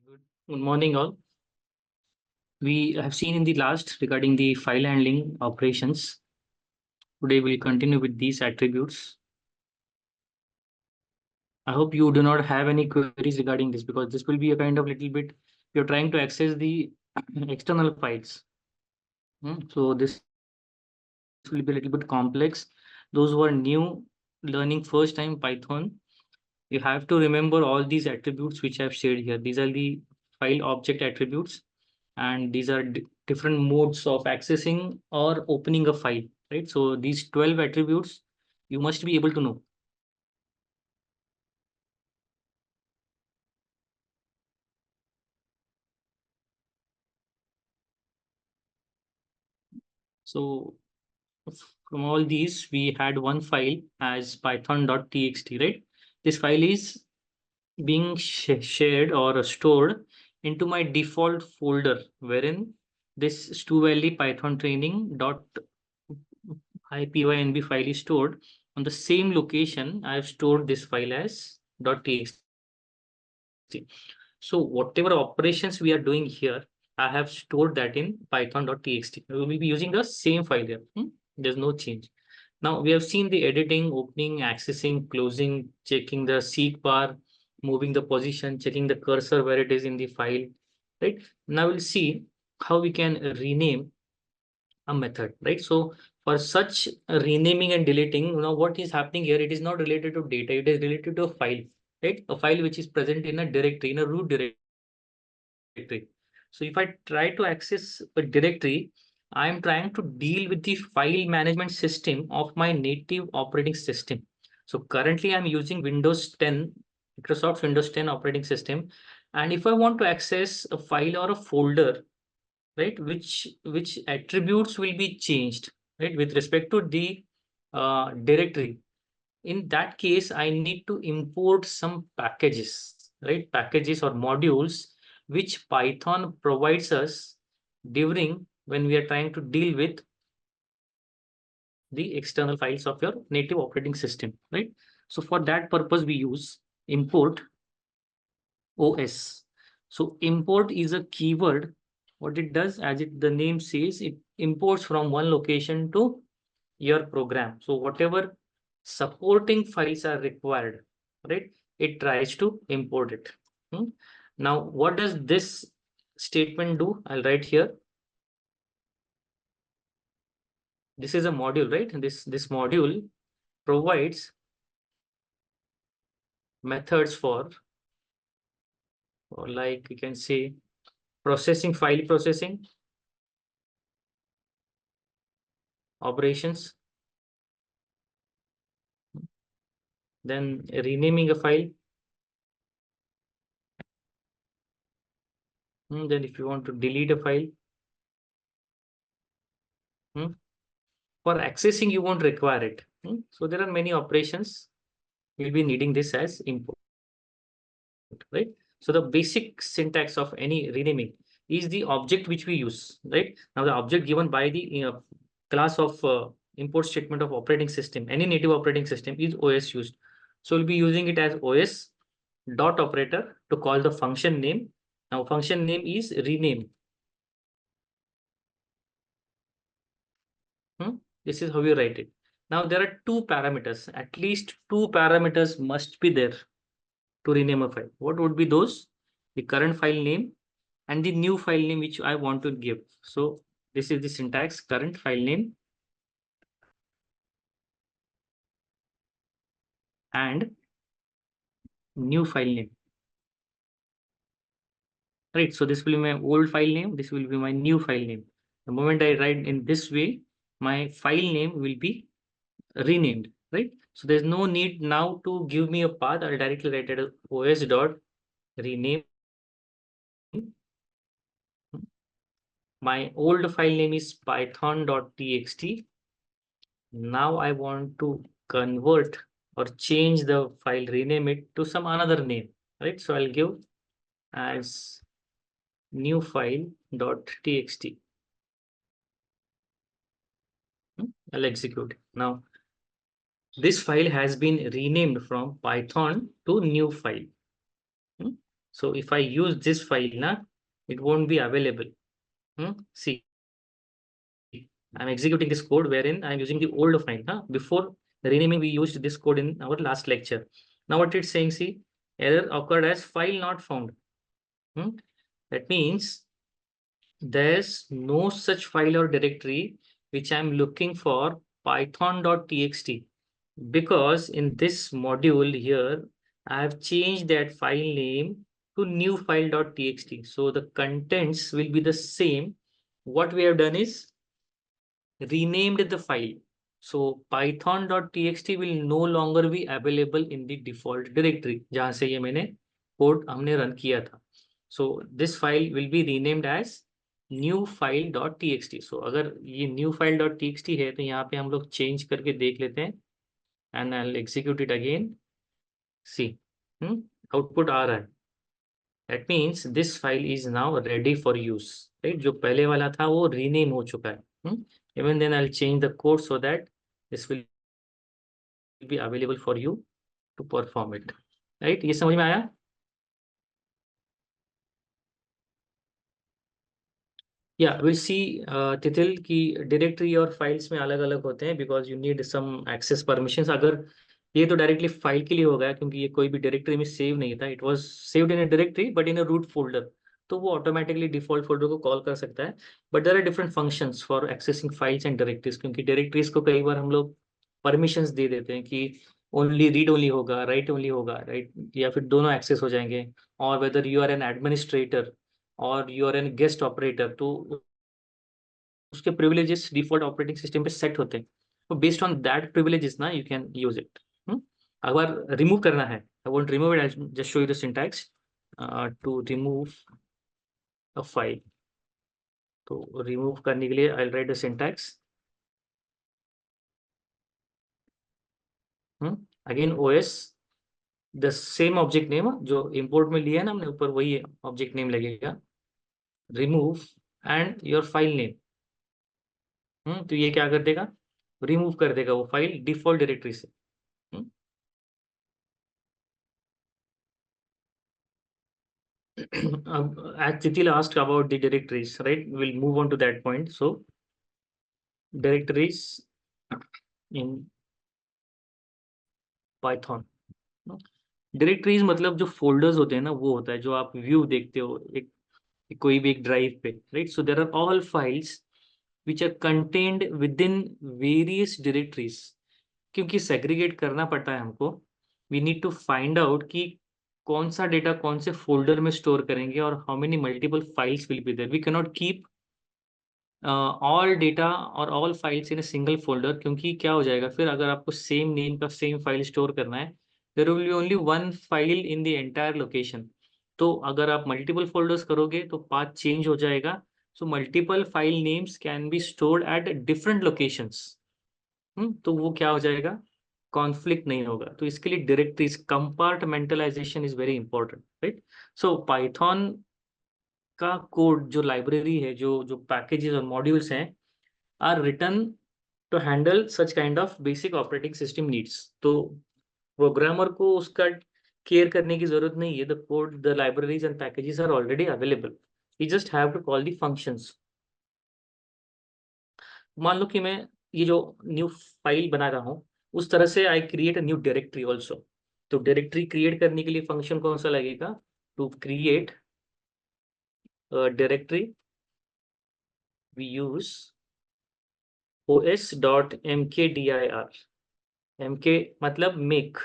Good morning, all. We have seen in the last regarding the file handling operations. Today we'll continue with these attributes. I hope you do not have any queries regarding this, because this will be a kind of little bit, you're trying to access the external files. So this will be a little bit complex. Those who are new, learning first time Python, you have to remember all these attributes which I've shared here. These are the file object attributes, and these are different modes of accessing or opening a file, right? So these 12 attributes you must be able to know. So from all these, we had one file as python.txt, right? This file is being shared or stored into my default folder, wherein this Stu Valley Python training dot IPYNB file is stored. On the same location, I have stored this file as .txt. So whatever operations we are doing here, I have stored that in python.txt. We will be using the same file here. There's no change. Now we have seen the editing, opening, accessing, closing, checking the seek bar, moving the position, checking the cursor where it is in the file, right? Now we'll see how we can rename a method, right? So for such renaming and deleting, what is happening here, it is not related to data, it is related to a file, right? A file which is present in a directory, in a root directory. So if I try to access a directory, I am trying to deal with the file management system of my native operating system. So currently I'm using Windows 10, Microsoft Windows 10 operating system. And if I want to access a file or a folder, right, which attributes will be changed, right, with respect to the directory, in that case I need to import some packages, right, packages or modules which Python provides us during when we are trying to deal with the external files of your native operating system, right? So for that purpose we use import OS. So import is a keyword. What it does, as the name says, it imports from one location to your program. So whatever supporting files are required, right, it tries to import it. Now, what does this statement do? I'll write here. This is a module, right? And this module provides methods for, or like you can say, processing, file processing, operations, then renaming a file. Then if you want to delete a file, for accessing you won't require it. So there are many operations you'll be needing this as input, right? So the basic syntax of any renaming is the object which we use, right? Now the object given by the class of import statement of operating system, any native operating system, is OS used. So we'll be using it as OS dot operator to call the function name. Now function name is rename. This is how you write it. Now there are two parameters, at least two parameters must be there to rename a file. What would be those? The current file name and the new file name which I want to give. So this is the syntax: current file name and new file name. Right. So this will be my old file name. This will be my new file name. The moment I write in this way, my file name will be renamed. Right. So there's no need now to give me a path. I'll directly write it as os dot rename. My old file name is python.txt. Now I want to convert or change the file, rename it to some another name, right? So I'll give as new file.txt. I'll execute. Now this file has been renamed from Python to new file. So if I use this file na, it won't be available. See, I'm executing this code wherein I'm using the old file. Before renaming, we used this code in our last lecture. Now what it's saying, see, error occurred as file not found. That means there's no such file or directory which I'm looking for python.txt, because in this module here, I have changed that file name to new file.txt. So the contents will be the same. What we have done is renamed the file. So python.txt will no longer be available in the default directory जहां से ये मैंने code हमने run किया था. So this file will be renamed as new file.txt. So अगर ये new file.txt है तो यहाँ पे हम लोग चेंज करके देख लेते हैं and I'll execute it again. See, output आ रहा है. That means this file is now ready for use, right? जो पहले वाला था वो rename हो चुका है. Even then I'll change the code so that this will be available for you to perform it, right? ये समझ में आया? Yeah, we'll see तिथिल की डायरेक्टरी और फाइल्स में अलग अलग होते हैं because you need some access permissions. अगर ये तो डायरेक्टली फाइल के लिए हो गया क्योंकि ये कोई भी डायरेक्टरी में सेव नहीं था. It was saved in a directory but in a root folder, तो वो ऑटोमेटिकली डिफॉल्ट फोल्डर को कॉल कर सकता है. But there are different functions for accessing files and directories, क्योंकि डायरेक्टरीज को कई बार हम लोग परमिशंस दे देते हैं कि ओनली रीड ओनली होगा, राइट ओनली होगा, राइट, या फिर दोनों एक्सेस हो जाएंगे. और whether you are an administrator और you are an guest operator, तो उसके प्रिविलेजेस डिफॉल्ट ऑपरेटिंग सिस्टम पे सेट होते हैं. तो बेस्ड ऑन दैट प्रिविलेजेस ना यू कैन यूज इट. अगर रिमूव करना है, I want remove it, I just show you the syntax to remove a file. तो रिमूव करने के लिए I write the syntax. Again OS the same object name जो import में लिया है ना हमने ऊपर, वही ऑब्जेक्ट नेम लगेगा. Remove and your file name. तो ये क्या कर देगा, रिमूव कर देगा वो फाइल डिफॉल्ट डायरेक्टरी से. As Titil asked about the directories, right? We'll move on to that point. So, directories in Python. Directories मतलब जो folders होते हैं ना, वो होता है जो आप view देखते हो कोई भी एक ड्राइव पे, right? So there are all files which are contained within various directories. क्योंकि segregate करना पड़ता है हमको. We need to find out कि कौन सा डेटा कौन से फोल्डर में स्टोर करेंगे और how many multiple files will be there. We cannot keep all data और all files in a single folder, क्योंकि क्या हो जाएगा फिर अगर आपको सेम नेम का सेम फाइल स्टोर करना है, there will be only one file in the entire location. तो अगर आप मल्टीपल फोल्डर्स करोगे तो पाथ चेंज हो जाएगा. So multiple file names can be stored at different locations. तो वो क्या हो जाएगा, कॉन्फ्लिक्ट नहीं होगा. तो इसके लिए directories compartmentalization is very important, right? So Python का कोड जो लाइब्रेरी है, जो जो पैकेजेस और मॉड्यूल्स हैं, are written to handle such kind of basic operating system needs. तो प्रोग्रामर को उसका केयर करने की जरूरत नहीं है. The code, the libraries and packages are already available. We just have to call the functions. मान लो कि मैं ये जो न्यू फाइल बना रहा हूँ, उस तरह से I create a new directory also. तो डायरेक्टरी क्रिएट करने के लिए फंक्शन कौन सा लगेगा, to create directory we use os.mkdir. mk मतलब make,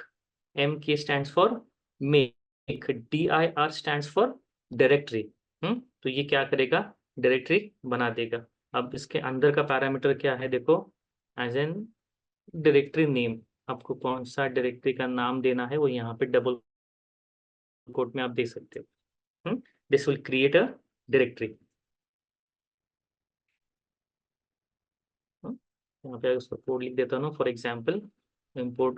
mk stands for make, dir stands for directory. तो ये क्या करेगा, डायरेक्टरी बना देगा. अब इसके अंदर का पैरामीटर क्या है देखो, एज एन डायरेक्टरी नेम. आपको कौन सा डायरेक्टरी का नाम देना है वो यहाँ पे डबल कोट में आप दे सकते हो. This will create a directory. यहाँ पे उसका कोड लिख देता हूँ. For example import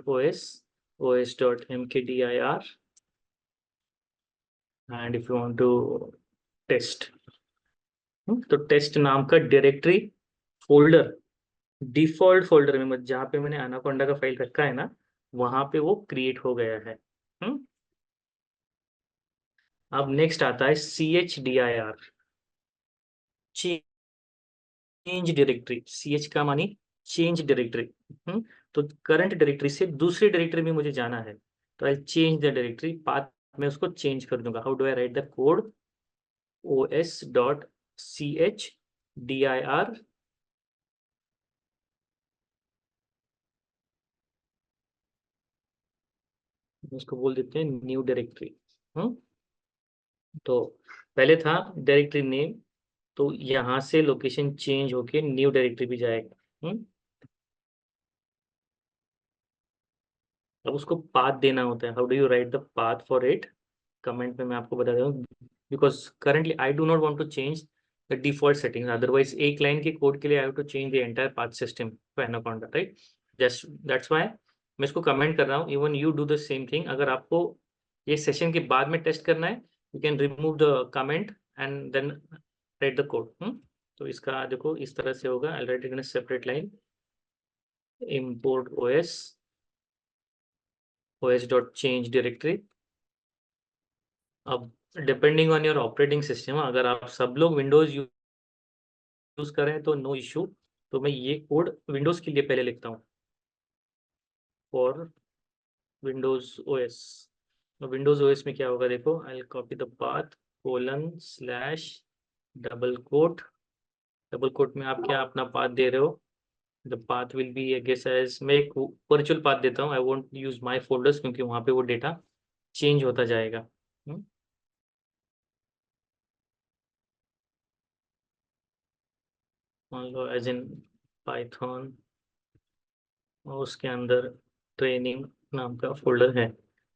os.mkdir, and if you want to test, तो टेस्ट नाम का डायरेक्टरी फोल्डर डिफॉल्ट फोल्डर में, मतलब जहाँ पे मैंने एनाकोंडा का फाइल रखा है ना, वहां पे वो क्रिएट हो गया है. अब नेक्स्ट आता है CHDIR, चेंज डायरेक्टरी। CH का मानी चेंज डायरेक्टरी। तो करंट डायरेक्टरी से दूसरी डायरेक्टरी में मुझे जाना है, तो I change the directory path, मैं उसको चेंज कर दूंगा। How do I write the code? os.chdir, इसको बोल देते हैं न्यू डायरेक्टरी। तो पहले था डायरेक्टरी नेम, तो यहाँ से लोकेशन चेंज होके न्यू डायरेक्टरी भी जाएगा। अब उसको पाथ देना होता है। How do you write the path for it? Comment में मैं आपको बता दूँ, because currently I do not want to change the default settings, otherwise एक लाइन के कोड के लिए I have to change the entire path system for Anaconda, right? Just that's why मैं इसको कमेंट कर रहा हूँ। Even you do the same thing. अगर आपको ये सेशन के बाद में टेस्ट करना है, you can remove the comment and then write the code. तो इसका देखो इस तरह से होगा। I write it in a separate line, import os.change directory. अब depending on your operating system, अगर आप सब लोग विंडोज यूज करें तो नो इशू। तो मैं ये कोड विंडोज के लिए पहले लिखता हूँ, फॉर विंडोज ओएस। तो विंडोज ओएस में क्या होगा देखो, I copy the path colon / double quote. Double quote में आप क्या अपना पाथ दे रहे हो? The path will be I guess as, मैं एक वर्चुअल पाथ देता हूँ, I won't use my folders क्योंकि वहाँ पे वो डेटा चेंज होता जाएगा। मान लो एज इन पाइथन, और उसके अंदर ट्रेनिंग नाम का फोल्डर है।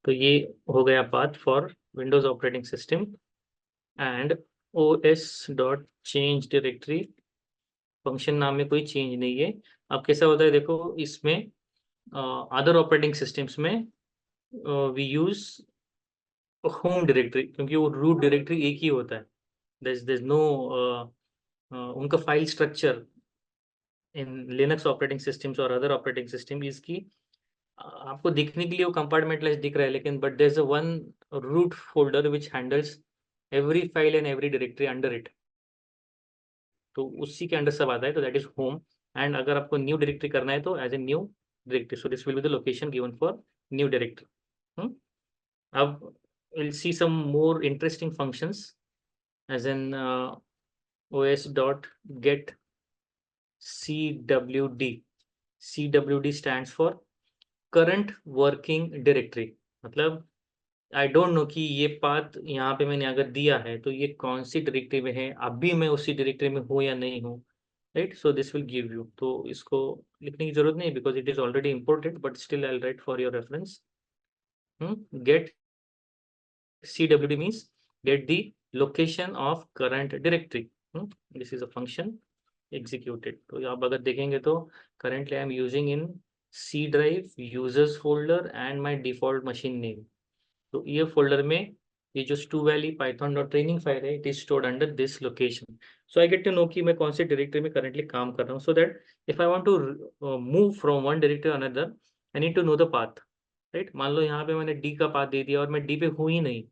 तो ये हो गया path for Windows operating system and os.change directory. Function नाम में कोई चेंज नहीं है। अब कैसा होता है देखो, इसमें अदर ऑपरेटिंग सिस्टम्स में वी यूज होम डायरेक्टरी, क्योंकि वो रूट डायरेक्टरी एक ही होता है। there's no उनका file structure in Linux operating systems और अदर ऑपरेटिंग सिस्टम इसकी आपको दिखने के लिए वो कंपार्टमेंटलाइज दिख रहा है, लेकिन but there is a one root folder which handles every file and every directory under it. तो उसी के अंडर सब आता है, तो दैट इज होम। एंड अगर आपको न्यू डायरेक्टरी करना है तो as a new directory, so this will be the location given for new directory. अब we'll see some more interesting functions as in os.get CWD. CWD stands for current working directory। मतलब I don't know कि ये path यहाँ पे मैंने अगर दिया है तो ये कौन सी डायरेक्टरी में है, अभी मैं उसी डायरेक्टरी में हूँ या नहीं हूँ, right? So this will give you. तो इसको लिखने की जरूरत नहीं because it is already imported, but still I write for your reference. Get CWD means get the location of current directory. This is a function executed. तो आप अगर देखेंगे तो currently I am using in C drive users folder and my default machine name. तो ये folder में ये जो stu valley python.training फाइल है, it is stored under this location. So I get to know कि मैं कौन से directory में currently काम कर रहा हूँ, so that if I want to move from one directory to another, I need to know the path. Right? मान लो यहाँ पे मैंने डी का पाथ दे दिया और मैं डी पे हूँ ही नहीं,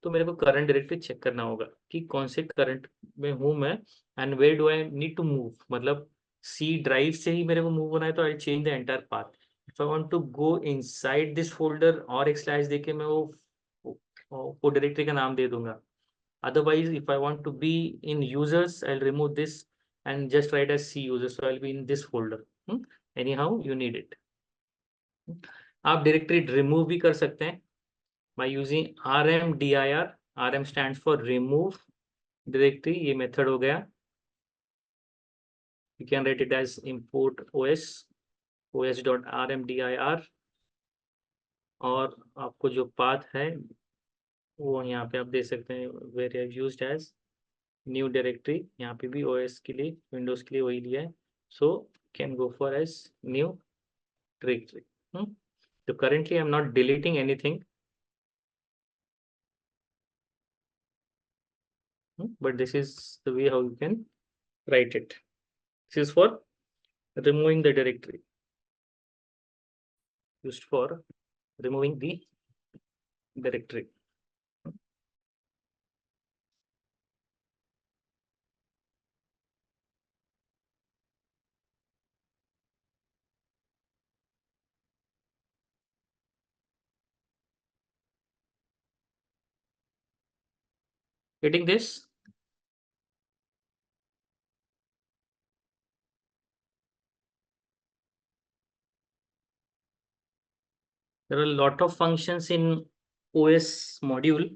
तो मेरे को करंट डायरेक्टरी चेक करना होगा कि कौन से करंट में हूँ मैं and where do I need to move. मतलब सी ड्राइव से ही मेरे को मूव होना है तो I change the entire path. If I want to go inside this folder और एक स्लैश देके मैं वो डायरेक्टरी का नाम दे दूंगा। Otherwise if I want to be in users I will remove this and just write as C users, so I will be in this folder. Anyhow you need it. आप directory remove भी कर सकते हैं by using rmdir। rm stands for remove directory, ये method हो गया। you can write it as import os.rmdir। और आपको जो पाथ है वो यहाँ पे आप दे सकते हैं where I used as new directory। यहाँ पे भी OS के लिए विंडोज के लिए वही लिया है, so can go for as new directory। so currently I'm not deleting anything, but this is the way how you can write it. This is for removing the directory, used for removing the directory। Getting this? There are a lot of functions in OS module,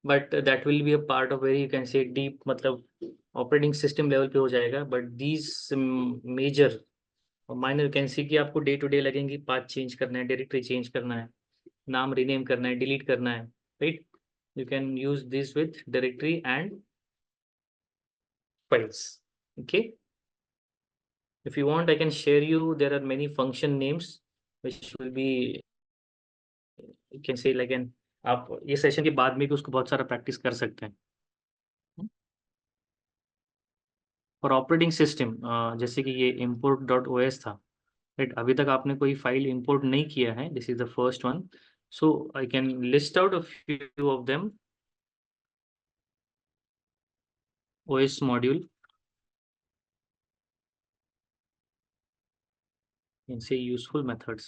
but that will be a part of very, you can say, deep, मतलब operating system level पे हो जाएगा. But these major और minor, you can सी कि आपको day to day लगेंगी. Path change करना है, डायरेक्टरी चेंज करना है, नाम रीनेम करना है, डिलीट करना है, right. You can use this with directory and files. Okay, if you want I can share you, there are many function names which will be, you can say like an, आप ये session के बाद में भी उसको बहुत सारा practice कर सकते हैं. और ऑपरेटिंग सिस्टम जैसे कि ये import डॉट ओ एस था, राइट. अभी तक आपने कोई फाइल इंपोर्ट नहीं किया है, this is the first one. So I can list out a few of them. OS module, you can say useful methods.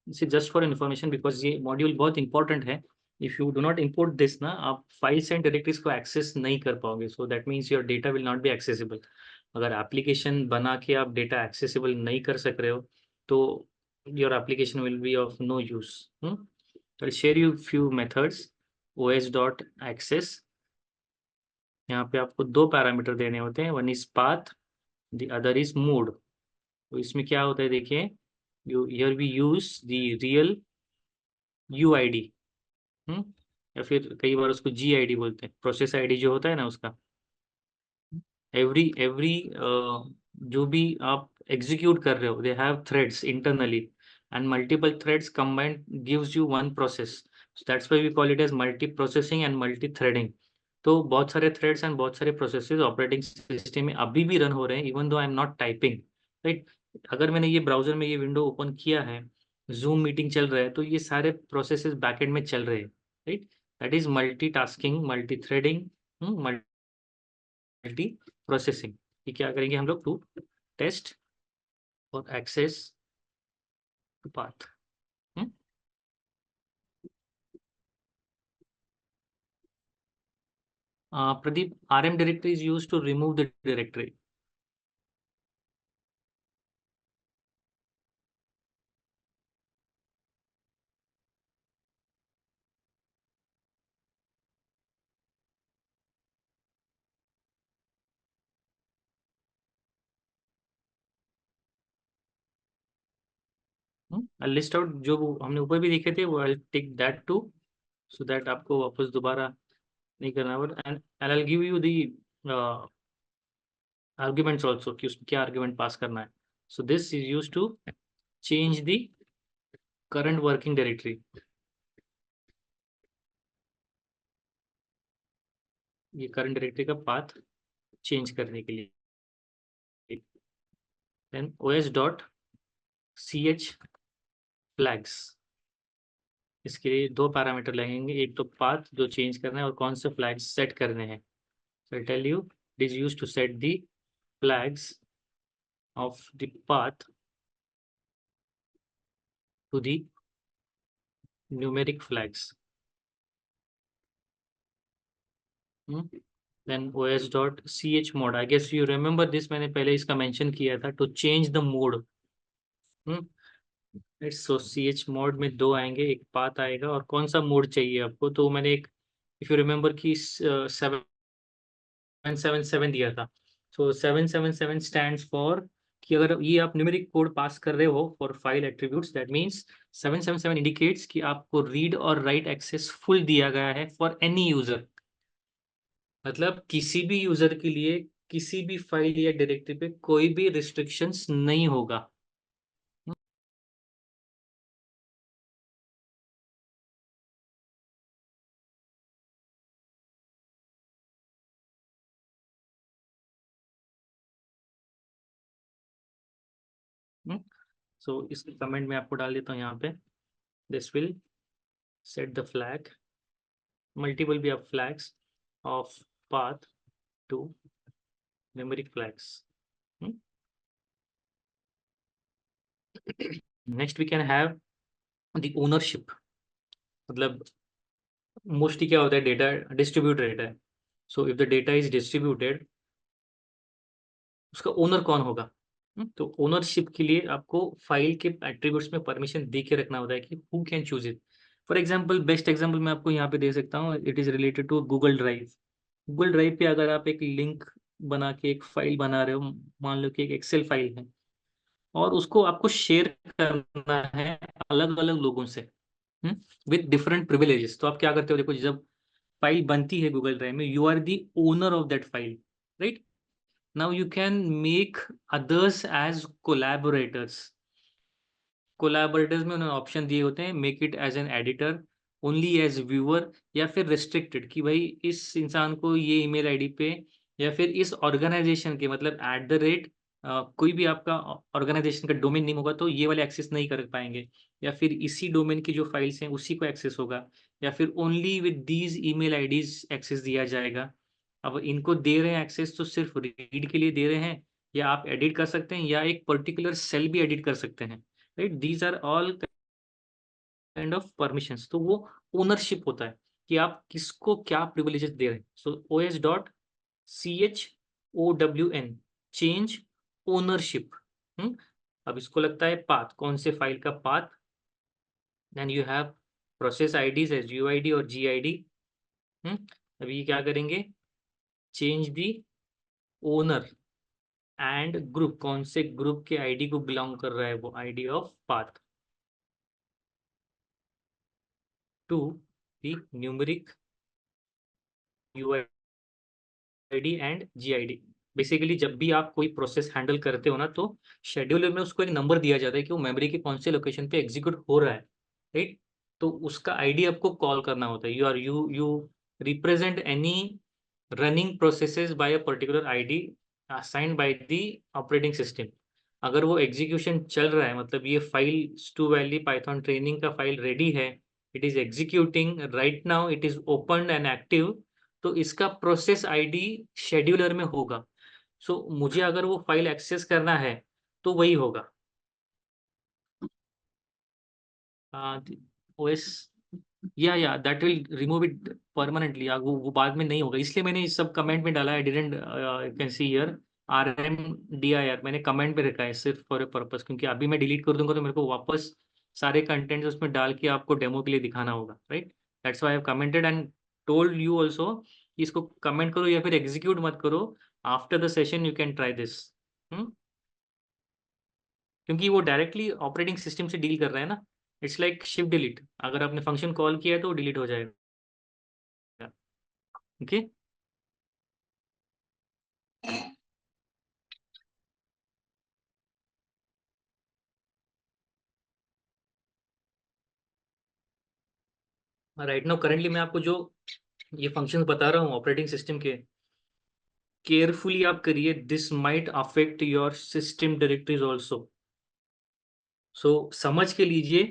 इसे जस्ट फॉर इन्फॉर्मेशन, बिकॉज ये मॉड्यूल बहुत इंपॉर्टेंट है. If you do not import this ना, आप files and directories को access नहीं कर पाओगे. So that means your data will not be accessible. अगर एप्लीकेशन बना के आप डेटा एक्सेसिबल नहीं कर सक रहे हो, तो your application will be of no use. I share you few methods. OS dot access, यहाँ पे आपको दो पैरामीटर देने होते हैं. One is path, the other is mode. तो इसमें क्या होता है देखिए, you here we use the real UID. या फिर कई बार उसको GID बोलते हैं, प्रोसेस ID जो होता है ना उसका. एवरी जो भी आप एग्जीक्यूट कर रहे हो, they have threads internally, and multiple threads combined gives you one process. That's why we call it as multi processing and multi threading. तो बहुत सारे थ्रेड्स एंड बहुत सारे प्रोसेसेस ऑपरेटिंग सिस्टम में अभी भी रन हो रहे हैं, even though I am not typing, right. अगर मैंने ये ब्राउजर में ये विंडो ओपन किया है, जूम मीटिंग चल रहा है, तो ये सारे प्रोसेसेस बैकएंड में चल रहे हैं, right. That is multitasking, multi threading, multi processing. ये क्या करेंगे हम लोग, टू टेस्ट और access path. Pradeep, RM directory is used to remove the directory. I'll list out जो हमने ऊपर भी देखे थे, वो I'll take that too, so that आपको वापस दोबारा नहीं करना पड़े. And I'll give you the uh, arguments also कि उसमें क्या argument पास करना है. So this is used to change the current working directory. ये current directory का path change करने के लिए. Then os.ch flags, इसके लिए दो पैरामीटर लगेंगे. एक तो पाथ जो चेंज करना है, और कौन से फ्लैग्स सेट करने हैं. So I'll tell you, it is used to set the flags of the path to the numeric flags. Then os.chmod, I guess you remember this, मैंने पहले इसका मेंशन किया था, to change the mode. So chmod में दो आएंगे, एक path आएगा, और कौन सा मोड चाहिए आपको. तो मैंने एक, इफ यू रिमेम्बर कि 777 दिया था. सो 777 स्टैंड्स फॉर कि अगर ये आप न्यूमेरिक कोड पास कर रहे हो for file attributes, that means 777 indicates कि आपको रीड और राइट एक्सेस फुल दिया गया है फॉर एनी यूजर. मतलब किसी भी यूजर के लिए किसी भी फाइल या डायरेक्टरी पे कोई भी रिस्ट्रिक्शंस नहीं होगा. सो इस कमेंट में आपको डाल देता हूँ यहाँ पे. This will set the flag, multiple be of flags of path to numeric flags. Next we can have the ownership, मतलब मोस्टली क्या होता है, डेटा डिस्ट्रीब्यूटेड डेटा है। So if the data is distributed, उसका ओनर कौन होगा? तो ownership के लिए आपको फाइल के एट्रीब्यूट्स में परमिशन दे के रखना होता है कि who can choose it. For example, best example मैं आपको यहाँ पे दे सकता हूँ, it is related to Google drive. Google drive पे अगर आप एक लिंक बना के एक फाइल बना रहे हो, मान लो कि एक एक्सेल फाइल है, और उसको आपको शेयर करना है अलग अलग लोगों से विद डिफरेंट प्रिविलेजेस, तो आप क्या करते हो? देखो, जब फाइल बनती है गूगल ड्राइव में, you are the owner of that file, right? Now you can make others as collaborators. Collaborators में उन्होंने ऑप्शन दिए होते हैं, make it as an editor, only as viewer, या फिर रेस्ट्रिक्टेड कि भाई इस इंसान को ये ईमेल आईडी पे, या फिर इस ऑर्गेनाइजेशन के, मतलब एट द रेट, कोई भी आपका ऑर्गेनाइजेशन का डोमेन नेम होगा तो ये वाले एक्सेस नहीं कर पाएंगे, या फिर इसी डोमेन की जो फाइल्स हैं उसी को एक्सेस होगा, या फिर only with these email IDs access दिया जाएगा। अब इनको दे रहे हैं एक्सेस तो सिर्फ रीड के लिए दे रहे हैं, या आप एडिट कर सकते हैं, या एक पर्टिकुलर सेल भी एडिट कर सकते हैं, right? These are all kind of permissions. तो वो ओनरशिप होता है कि आप किसको क्या प्रिविलेजेस दे रहे हैं। So os dot CHOWN, change ownership. अब इसको लगता है पाथ, कौन से फाइल का path. Then you have process IDs as UID और GID। अभी ये क्या करेंगे? Change the owner and group, कौन से ग्रुप के आईडी को बिलोंग कर रहा है वो ID of path, to the numeric UID and GID। Basically जब भी आप कोई प्रोसेस हैंडल करते हो ना, तो शेड्यूलर में उसको एक नंबर दिया जाता है कि वो मेमोरी के कौन से लोकेशन पे एग्जीक्यूट हो रहा है, राइट? तो उसका आईडी आपको कॉल करना होता है। You represent any running processes by a particular ID assigned by the operating system. अगर वो एग्जीक्यूशन चल रहा है, मतलब ये फाइल स्टू वैली पाइथन ट्रेनिंग का फाइल रेडी है, it is executing right now, it is open and active, तो इसका प्रोसेस आईडी शेड्यूलर में होगा। सो मुझे अगर वो फाइल एक्सेस करना है तो वही होगा। ओएस, या that will remove it permanently, वो बाद में नहीं होगा, इसलिए मैंने इस सब कमेंट में डाला है। Didn't you can see here RMDIR मैंने कमेंट पे रखा है सिर्फ फॉर ए पर्पस, क्योंकि अभी मैं डिलीट कर दूंगा तो मेरे को वापस सारे कंटेंट्स उसमें डाल के आपको डेमो के लिए दिखाना होगा, right? That's why I have commented and told you also कि इसको कमेंट करो या फिर एग्जीक्यूट मत करो। After the session you can try this, क्योंकि वो डायरेक्टली ऑपरेटिंग सिस्टम से डील कर रहा है ना। इट्स लाइक शिफ्ट डिलीट, अगर आपने फंक्शन कॉल किया है तो डिलीट हो जाएगा। ओके, राइट नाउ करेंटली मैं आपको जो ये फंक्शंस बता रहा हूँ ऑपरेटिंग सिस्टम के, केयरफुली आप करिए, this might affect your system directories also. So समझ के लीजिए,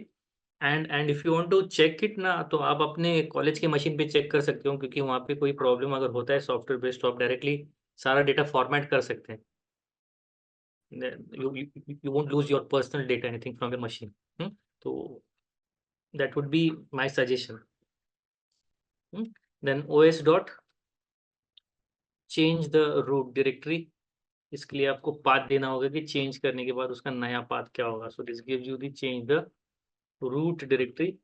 and if you want to check it ना, तो आप अपने कॉलेज के मशीन पे चेक कर सकते हो, क्योंकि वहाँ पे कोई प्रॉब्लम अगर होता है सॉफ्टवेयर बेस्ड, तो आप डायरेक्टली सारा डेटा फॉर्मेट कर सकते हैं। You won't lose your personal data anything from your machine. So that would be my suggestion. Then os dot change the root directory, इसके लिए आपको पाथ देना होगा कि चेंज करने के बाद उसका नया पाथ क्या होगा। So this gives you the change the root directory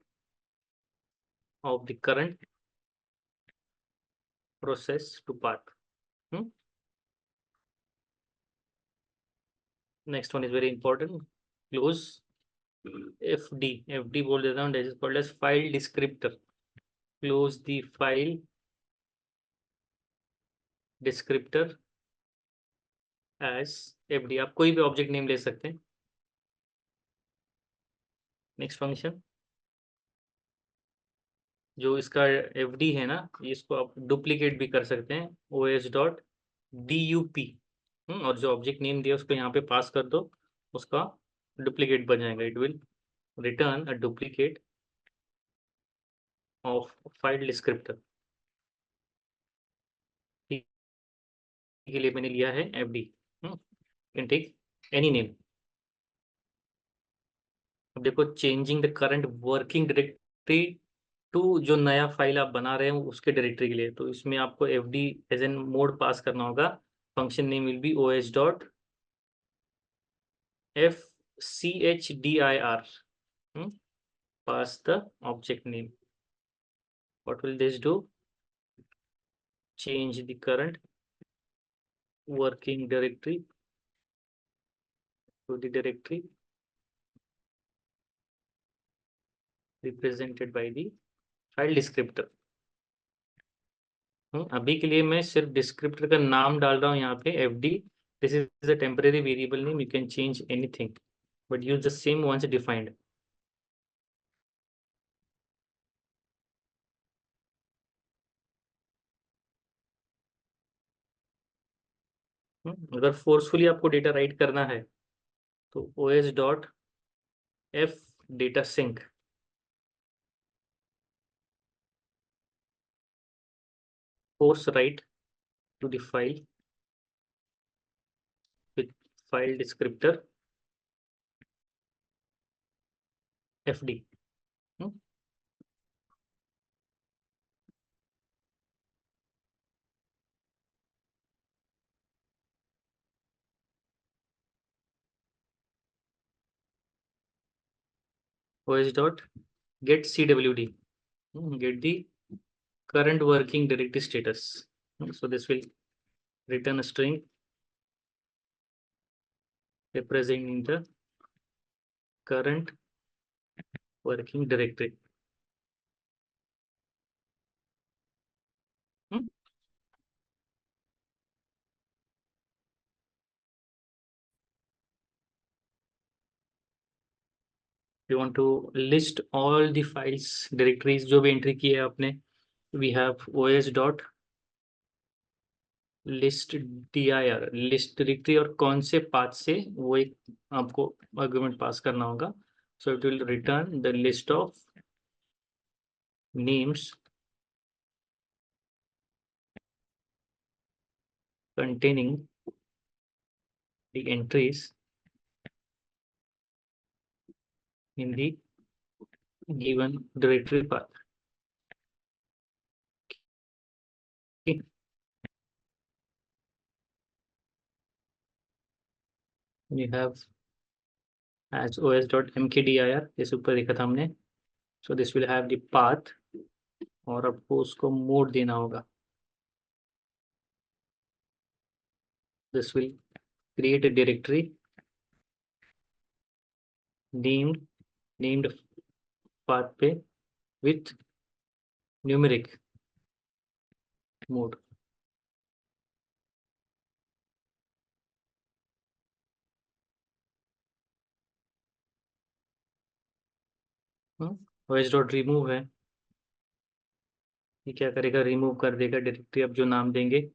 of the current process to path. Next one is very important, close FD बोल देता हूँ, that is called as file descriptor. Close the file descriptor as FD। आप कोई भी object name ले सकते हैं। Next function जो इसका FD है ना, इसको आप डुप्लीकेट भी कर सकते हैं, os डॉट DUP। और जो ऑब्जेक्ट नेम दिया उसको यहाँ पे पास कर दो, उसका डुप्लीकेट बन जाएगा। It will return a duplicate of file descriptor. के लिए मैंने लिया है FD। Can take any name. अब देखो, changing the current working directory to जो नया फाइल आप बना रहे हैं उसके डायरेक्टरी के लिए, तो इसमें आपको F D as an mode pass करना होगा। Function name will be O S dot F C H D I R, pass the object name. What will this do? Change the current working directory to the directory represented by the file descriptor. अभी के लिए मैं सिर्फ descriptor का नाम डाल रहा हूँ यहाँ पे F D. This is a temporary variable name, you can change anything but use the same once defined. अगर फोर्सफुली आपको डेटा राइट करना है तो O S dot F data sync force write to the file with file descriptor fd. OS dot get CWD, get the current working directory status. So this will return a string representing the current working directory. You want to list all the files directories जो भी entry की है आपने, we have os dot list dir list directory और कौन से path से वो एक आपको आर्गुमेंट पास करना होगा। So it will return the list of names containing the entries in the given directory path. Okay. We have as os.mkdir, जैसे ऊपर देखा था हमने। So this will have the path और आपको उसको मोड देना होगा। This will create a directory named path पे with numeric mode. os dot remove है, ये क्या करेगा, रिमूव कर देगा डायरेक्टरी अब जो नाम देंगे।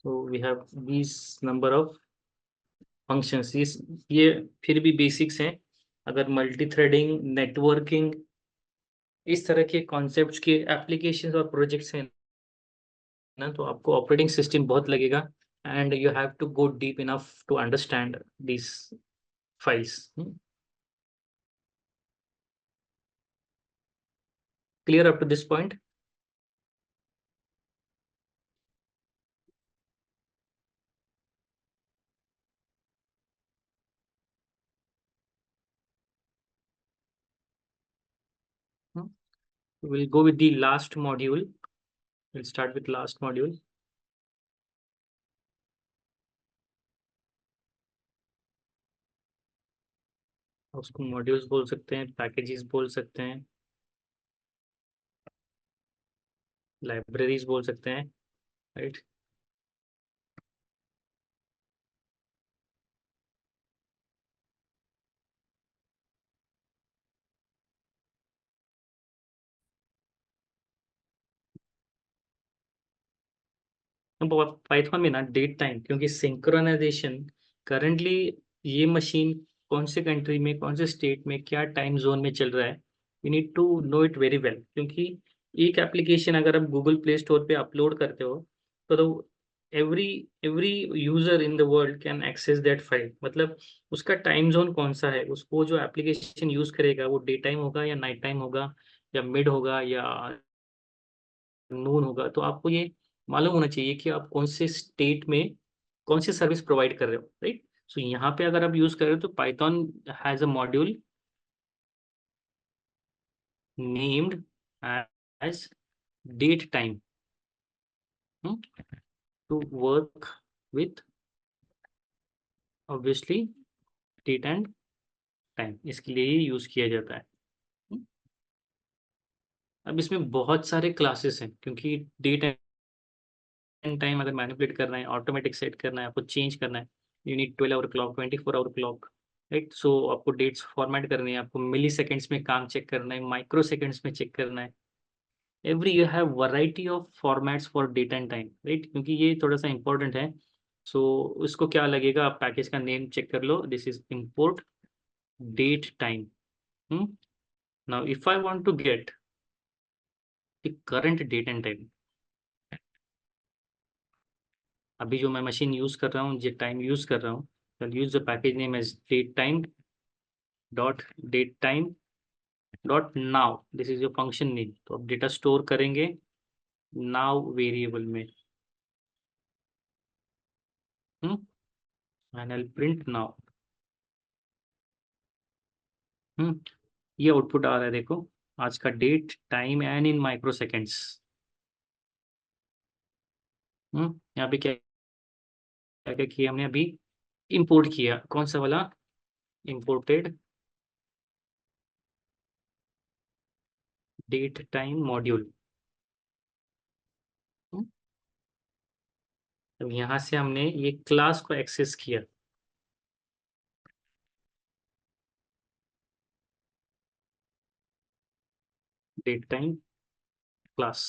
So we have these number of functions. ये फिर भी बेसिक्स हैं। अगर मल्टी थ्रेडिंग, नेटवर्किंग, इस तरह के कॉन्सेप्ट्स के एप्लीकेशंस और प्रोजेक्ट्स हैं ना, तो आपको ऑपरेटिंग सिस्टम बहुत लगेगा and you have to go deep enough to understand this files. Clear up to this point? We'll go with the last module. We'll start with last module. उसको modules बोल सकते हैं, पैकेजेस बोल सकते हैं, libraries बोल सकते हैं, राइट? पाइथन में ना डेट टाइम, क्योंकि सिंक्रोनाइजेशन करंटली ये मशीन कौन से कंट्री में, कौन से स्टेट में, क्या टाइम जोन में चल रहा है, you need to know it very well. क्योंकि एक एप्लीकेशन अगर आप गूगल प्ले स्टोर पे अपलोड करते हो तो every every user in the world can access that file. मतलब उसका टाइम जोन कौन सा है, उसको जो एप्लीकेशन यूज करेगा वो डे टाइम होगा या नाइट टाइम होगा या मिड होगा या नून होगा, तो आपको ये मालूम होना चाहिए कि आप कौन से स्टेट में कौन सी सर्विस प्रोवाइड कर रहे हो, राइट। सो यहाँ पे अगर आप यूज कर रहे हो तो Python has a module named as date time to work with obviously date and time, इसके लिए ही यूज किया जाता है। हम्म, अब इसमें बहुत सारे क्लासेस हैं क्योंकि डेट एंड टाइम अगर मैनिपुलेट करना है, ऑटोमेटिक सेट करना है, आपको चेंज करना है, you need 12 hour clock, 24 hour clock, right. So आपको डेट्स फॉर्मेट करनी है, आपको मिली सेकेंड्स में काम चेक करना है, माइक्रो सेकेंड्स में चेक करना है। Every you have variety of formats for date and time, right, क्योंकि ये थोड़ा सा इंपॉर्टेंट है। सो उसको क्या लगेगा, आप पैकेज का नेम चेक कर लो, this is import date time. Now if I want to get the current date and time, अभी जो मैं मशीन यूज कर रहा हूँ, जो टाइम यूज कर रहा हूँ, use the package name as date time dot now, this is your function name. तो अब डेटा स्टोर करेंगे नाउ वेरिएबल में, एंड आई प्रिंट नाउ। ये आउटपुट आ रहा है, देखो, आज का date time and in micro seconds. यहाँ पे क्या क्या क्या किया हमने अभी, इंपोर्ट किया, कौन सा वाला, इंपोर्टेड डेट टाइम मॉड्यूल। तो यहाँ से हमने ये क्लास को एक्सेस किया, date time class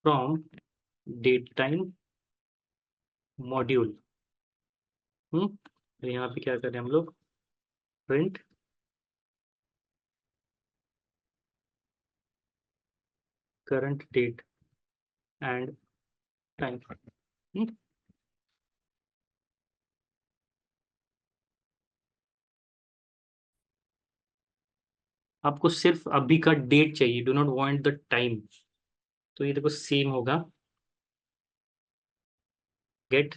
from date time module. तो यहाँ पे क्या करें हम लोग, print current date and time. आपको सिर्फ अभी का डेट चाहिए, do not want the time, तो ये देखो सेम होगा, गेट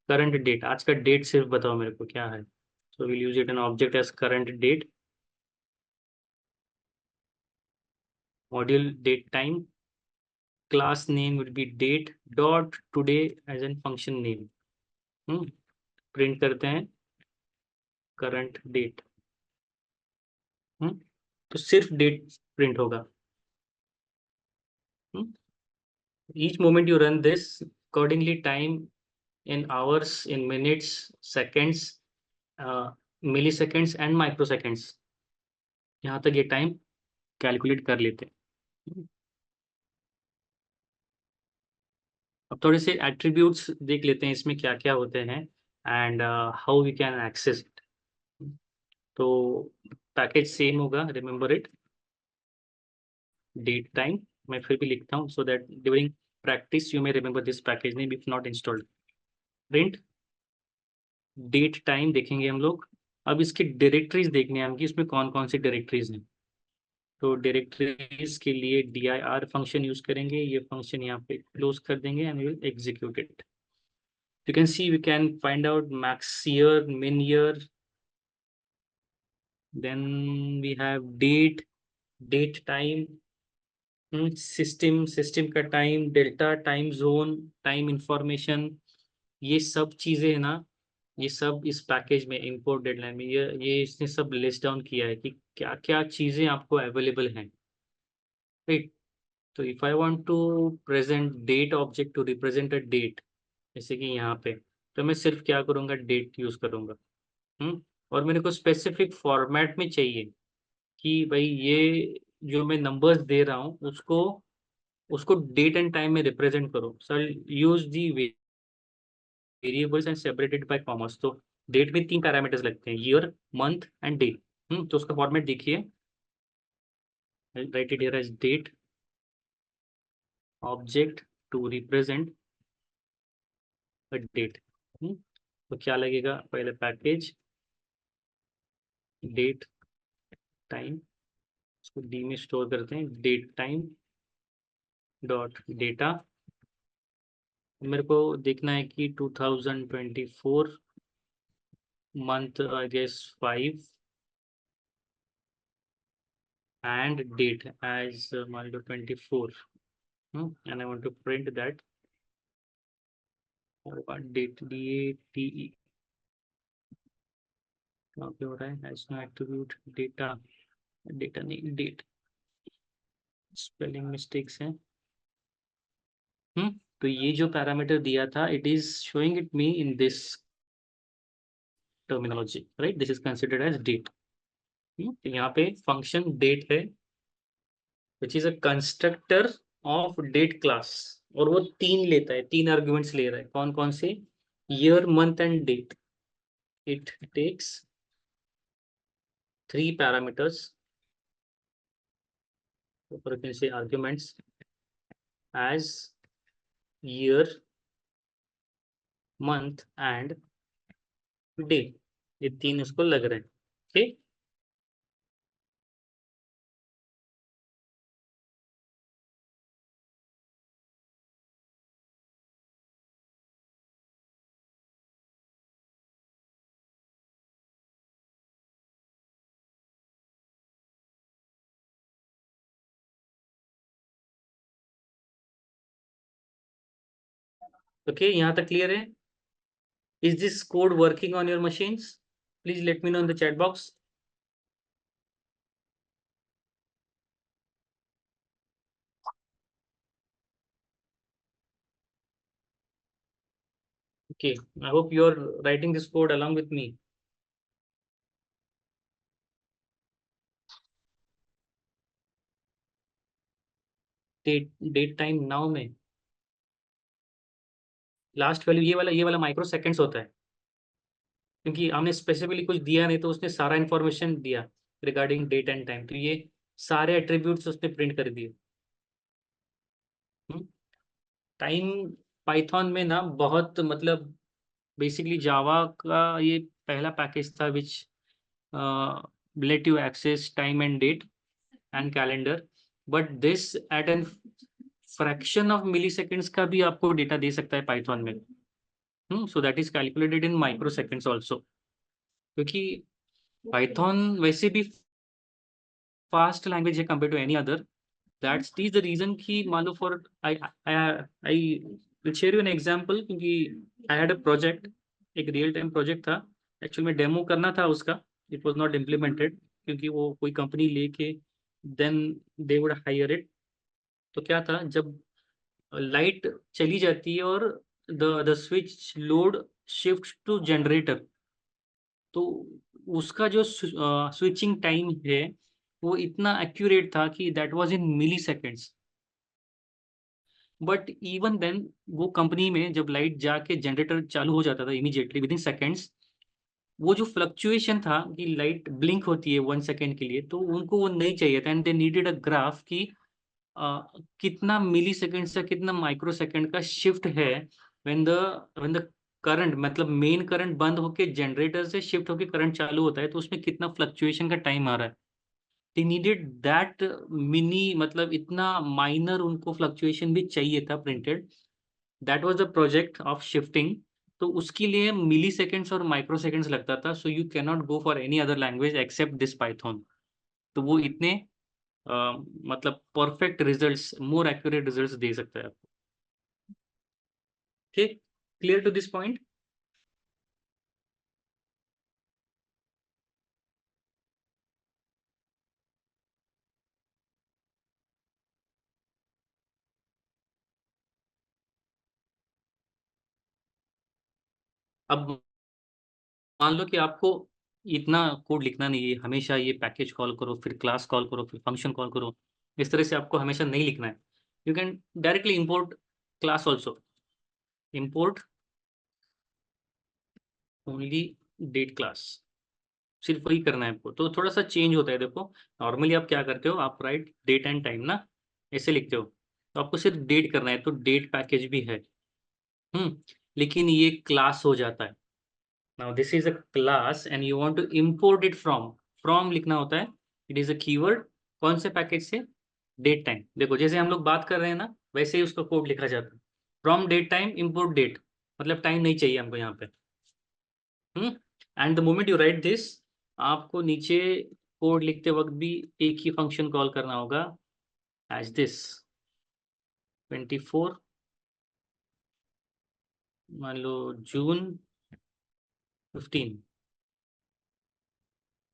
करंट डेट, आज का डेट सिर्फ बताओ मेरे को क्या है। So will use it an object as current date, module date time, class name would be date dot today as in function name। Print करते हैं करंट डेट। तो सिर्फ डेट प्रिंट होगा। Each moment you run this accordingly time in hours, in minutes, seconds, milliseconds and microseconds, यहाँ तक ये time calculate कर लेते हैं। अब थोड़े से एट्रीब्यूट्स देख लेते हैं इसमें क्या क्या होते हैं and how we can access it. तो पैकेज सेम होगा, रिमेंबर इट, डेट टाइम। मैं फिर भी लिखता हूँ so that during practice you may remember this package name if not installed. Print date time देखेंगे हम लोग। अब इसकी डायरेक्टरीज देखने हैं हम कि इसमें कौन कौन सी डायरेक्टरीज हैं। तो डायरेक्टरीज के लिए dir फंक्शन यूज करेंगे, ये फंक्शन यहाँ पे क्लोज कर देंगे and will execute it. You can see we can find out max year, min year, then we have date time, system का time, delta time zone, time information, ये सब चीजें है ना, ये सब इस पैकेज में इंपोर्ट डेडलाइन में ये इसने सब लिस्ट डाउन किया है कि क्या क्या चीजें आपको अवेलेबल हैं, राइट। तो if I want to present date object to represent a date, जैसे कि यहाँ पे, तो मैं सिर्फ क्या करूँगा, डेट यूज करूँगा। और मेरे को स्पेसिफिक फॉर्मेट में चाहिए कि भाई ये जो मैं नंबर्स दे रहा हूँ उसको उसको डेट एंड टाइम में रिप्रेजेंट करो। Sir use the variables and separated by commerce. तो डेट में 3 पैरामीटर्स लगते हैं, ईयर, मंथ एंड डे। तो उसका फॉर्मेट देखिए, I'll write it here as date object to represent a date. तो क्या लगेगा, पहले पैकेज डेट टाइम, उसको डी में स्टोर करते हैं, डेट टाइम डॉट डेटा। मेरे को देखना है कि 2024 month, I guess 5, and date as मान लो 24, and I want to print that date DATE कहाँ पे हो रहा है, has no attribute data, data नहीं डेट, स्पेलिंग मिस्टेक्स हैं। तो ये जो पैरामीटर दिया था, it is showing it me in this terminology, right, this is considered as date. तो यहाँ पे फंक्शन डेट है which is a constructor of date class, और वो 3 लेता है, 3 आर्ग्यूमेंट्स ले रहा है। कौन कौन से, year month and date. It takes 3 parameters, or you can say arguments as year, month and day। ये 3 उसको लग रहे हैं, ठीक। ओके, यहाँ तक क्लियर है? Is this code working on your machines? Please let me know in the chat box. Okay, I hope you're writing this code along with me. Date time now में लास्ट वैल्यू ये वाला micro seconds होता है, क्योंकि हमने specifically कुछ दिया नहीं, तो उसने सारा इंफॉर्मेशन दिया रिगार्डिंग डेट एंड टाइम, तो ये सारे एट्रीब्यूट्स उसने प्रिंट कर दिए। टाइम पाइथन में ना बहुत, मतलब बेसिकली जावा का ये पहला पैकेज था विच let you access time and date and calendar, but this at an fraction of milliseconds का भी आपको डेटा दे सकता है पाइथन में। So that is calculated in micro seconds also, क्योंकि पाइथन वैसे भी फास्ट लैंग्वेज है compare to any other. That's the reason कि मान लो for I will share you an example, क्योंकि आई हैड अ प्रोजेक्ट, एक रियल टाइम प्रोजेक्ट था। एक्चुअली में डेमो करना था उसका, इट वाज नॉट इम्प्लीमेंटेड, क्योंकि वो कोई कंपनी लेके then they would hire it. तो क्या था, जब लाइट चली जाती है और the switch load shift to generator, तो उसका जो स्विचिंग टाइम है वो इतना एक्यूरेट था कि that was in milliseconds. But even then वो कंपनी में जब लाइट जाके जनरेटर चालू हो जाता था इमीडिएटली विद इन सेकेंड्स, वो जो फ्लक्चुएशन था कि लाइट ब्लिंक होती है 1 सेकेंड के लिए, तो उनको वो नहीं चाहिए था, and they needed a graph कि कितना मिली सेकेंड से कितना माइक्रो सेकेंड का शिफ्ट है व्हेन द करंट, मतलब मेन करंट बंद होके जनरेटर से शिफ्ट होके करंट चालू होता है, तो उसमें कितना फ्लक्चुएशन का टाइम आ रहा है। दे नीडेड दैट मिनी, मतलब इतना माइनर उनको फ्लक्चुएशन भी चाहिए था printed. That was the project of shifting. तो उसके लिए मिली सेकेंड्स और माइक्रो सेकेंड्स लगता था, so you can not go for any other language except this Python. तो वो इतने मतलब perfect results, more accurate results दे सकता है आपको। ठीक, क्लियर टू दिस पॉइंट? अब मान लो कि आपको इतना कोड लिखना नहीं है, हमेशा ये पैकेज कॉल करो, फिर क्लास कॉल करो, फिर फंक्शन कॉल करो, इस तरह से आपको हमेशा नहीं लिखना है। You can directly import class also, import only date class, सिर्फ वही करना है आपको, तो थोड़ा सा चेंज होता है। देखो नॉर्मली आप क्या करते हो, आप राइट डेट एंड टाइम ना, ऐसे लिखते हो, तो आपको सिर्फ डेट करना है, तो डेट पैकेज भी है। लेकिन ये क्लास हो जाता है। Now this is a class and you want to import it from, from लिखना होता है, इट इज अ कीवर्ड। कौन से पैकेज से? Date time. देखो जैसे हम लोग बात कर रहे हैं ना, वैसे ही उसका कोड लिखा जाता है, from date time import date, मतलब टाइम नहीं चाहिए हमको यहाँ पे। And the moment you write this, आपको नीचे कोड लिखते वक्त भी एक ही फंक्शन कॉल करना होगा, एज दिस 24, मान लो जून 15,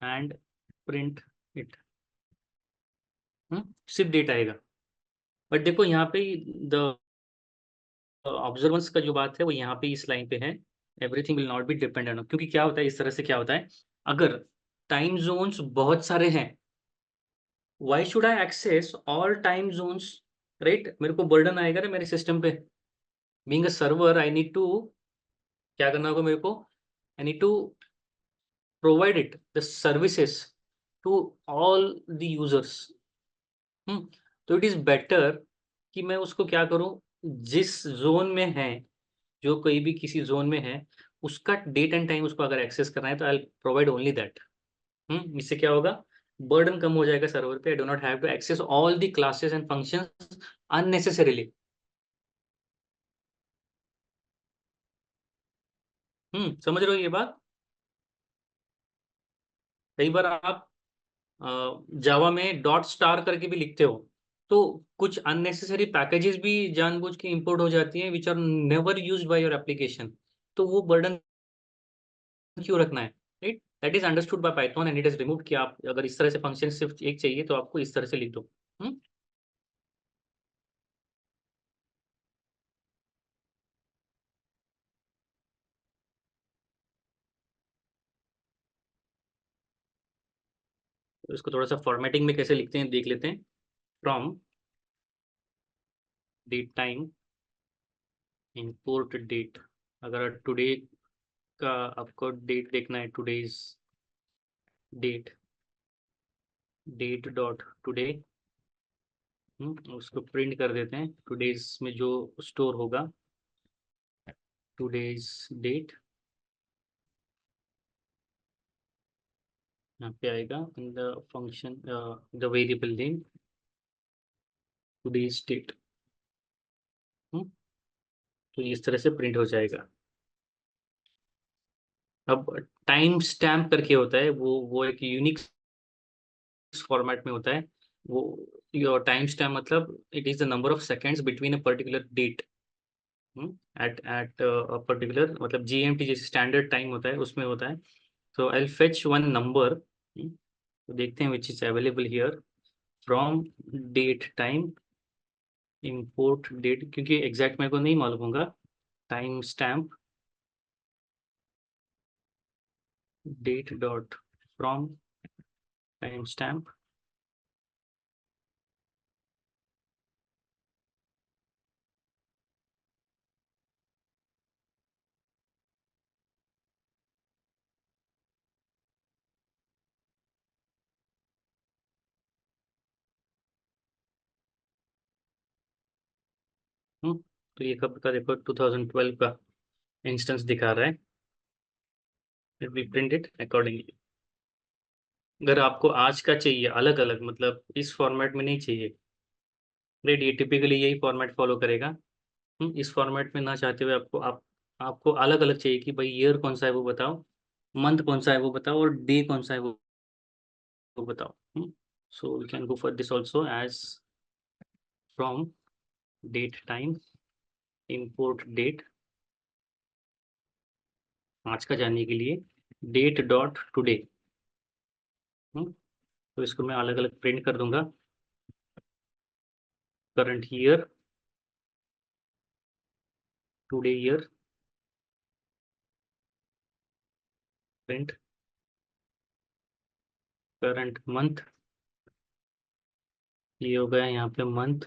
एंड प्रिंट इट। सिर्फ डेट आएगा। बट देखो यहाँ पे द ऑब्जर्वेंस का जो बात है वो यहाँ पे इस लाइन पे है, everything will not be dependent, क्योंकि क्या होता है इस तरह से, क्या होता है अगर टाइम जोन्स बहुत सारे हैं, why should I access all time zones, right? मेरे को बर्डन आएगा ना मेरे सिस्टम पे। Being a server I need to, क्या करना होगा मेरे को, I need to provide it the services to all the users. तो इट इज बेटर कि मैं उसको क्या करूं, जिस जोन में है, जो कोई भी किसी जोन में है, उसका डेट एंड टाइम उसको अगर एक्सेस करना है तो आई प्रोवाइड ओनली दैट। इससे क्या होगा, बर्डन कम हो जाएगा सर्वर पे, I do not have to access all the classes and functions unnecessarily. समझ रहे हो ये बात? कई बार आप जावा में डॉट स्टार करके भी लिखते हो, तो कुछ अननेसेसरी पैकेजेस भी जानबूझ के इंपोर्ट हो जाती हैं, which are never used by your application. तो वो बर्डन क्यों रखना है, right? That is understood by Python and it is remove, कि आप अगर इस तरह से फंक्शन सिर्फ एक चाहिए तो आपको इस तरह से लिख दो। हम्म तो इसको थोड़ा सा फॉर्मेटिंग में कैसे लिखते हैं देख लेते हैं। From date time import date, अगर टुडे का आपको डेट देखना है, today's date, date dot today, उसको प्रिंट कर देते हैं, टुडेज में जो स्टोर होगा, टुडेज डेट यहाँ पे आएगा, the function the variable name today's date. तो इस तरह से प्रिंट हो जाएगा। अब टाइम स्टैम्प करके होता है, वो एक यूनिक फॉर्मेट में होता है। वो योर टाइम स्टैम्प मतलब it is the number of seconds between a particular date, at particular, मतलब जीएमटी जैसे स्टैंडर्ड टाइम होता है उसमें होता है। तो आई फेच वन नंबर, तो देखते हैं which is available here, from date time import date, क्योंकि एग्जैक्ट मेरे को नहीं मालूम होगा, timestamp date dot from timestamp. तो ये कब का, देखो 2012 का इंस्टेंस दिखा रहा है, वी प्रिंट इट अकॉर्डिंगली। अगर आपको आज का चाहिए अलग अलग, मतलब इस फॉर्मेट में नहीं चाहिए, रेड ये टिपिकली यही फॉर्मेट फॉलो करेगा। इस फॉर्मेट में ना चाहते हुए आपको आपको अलग अलग चाहिए कि भाई ईयर कौन सा है वो बताओ, मंथ कौन सा है वो बताओ, और डे कौन सा है वो बताओ। So we can go for this also as from date time import date, आज का जानने के लिए डेट डॉट टुडे। तो इसको मैं अलग अलग प्रिंट कर दूंगा, current year, today year, print current month, ये हो गया यहाँ पे month,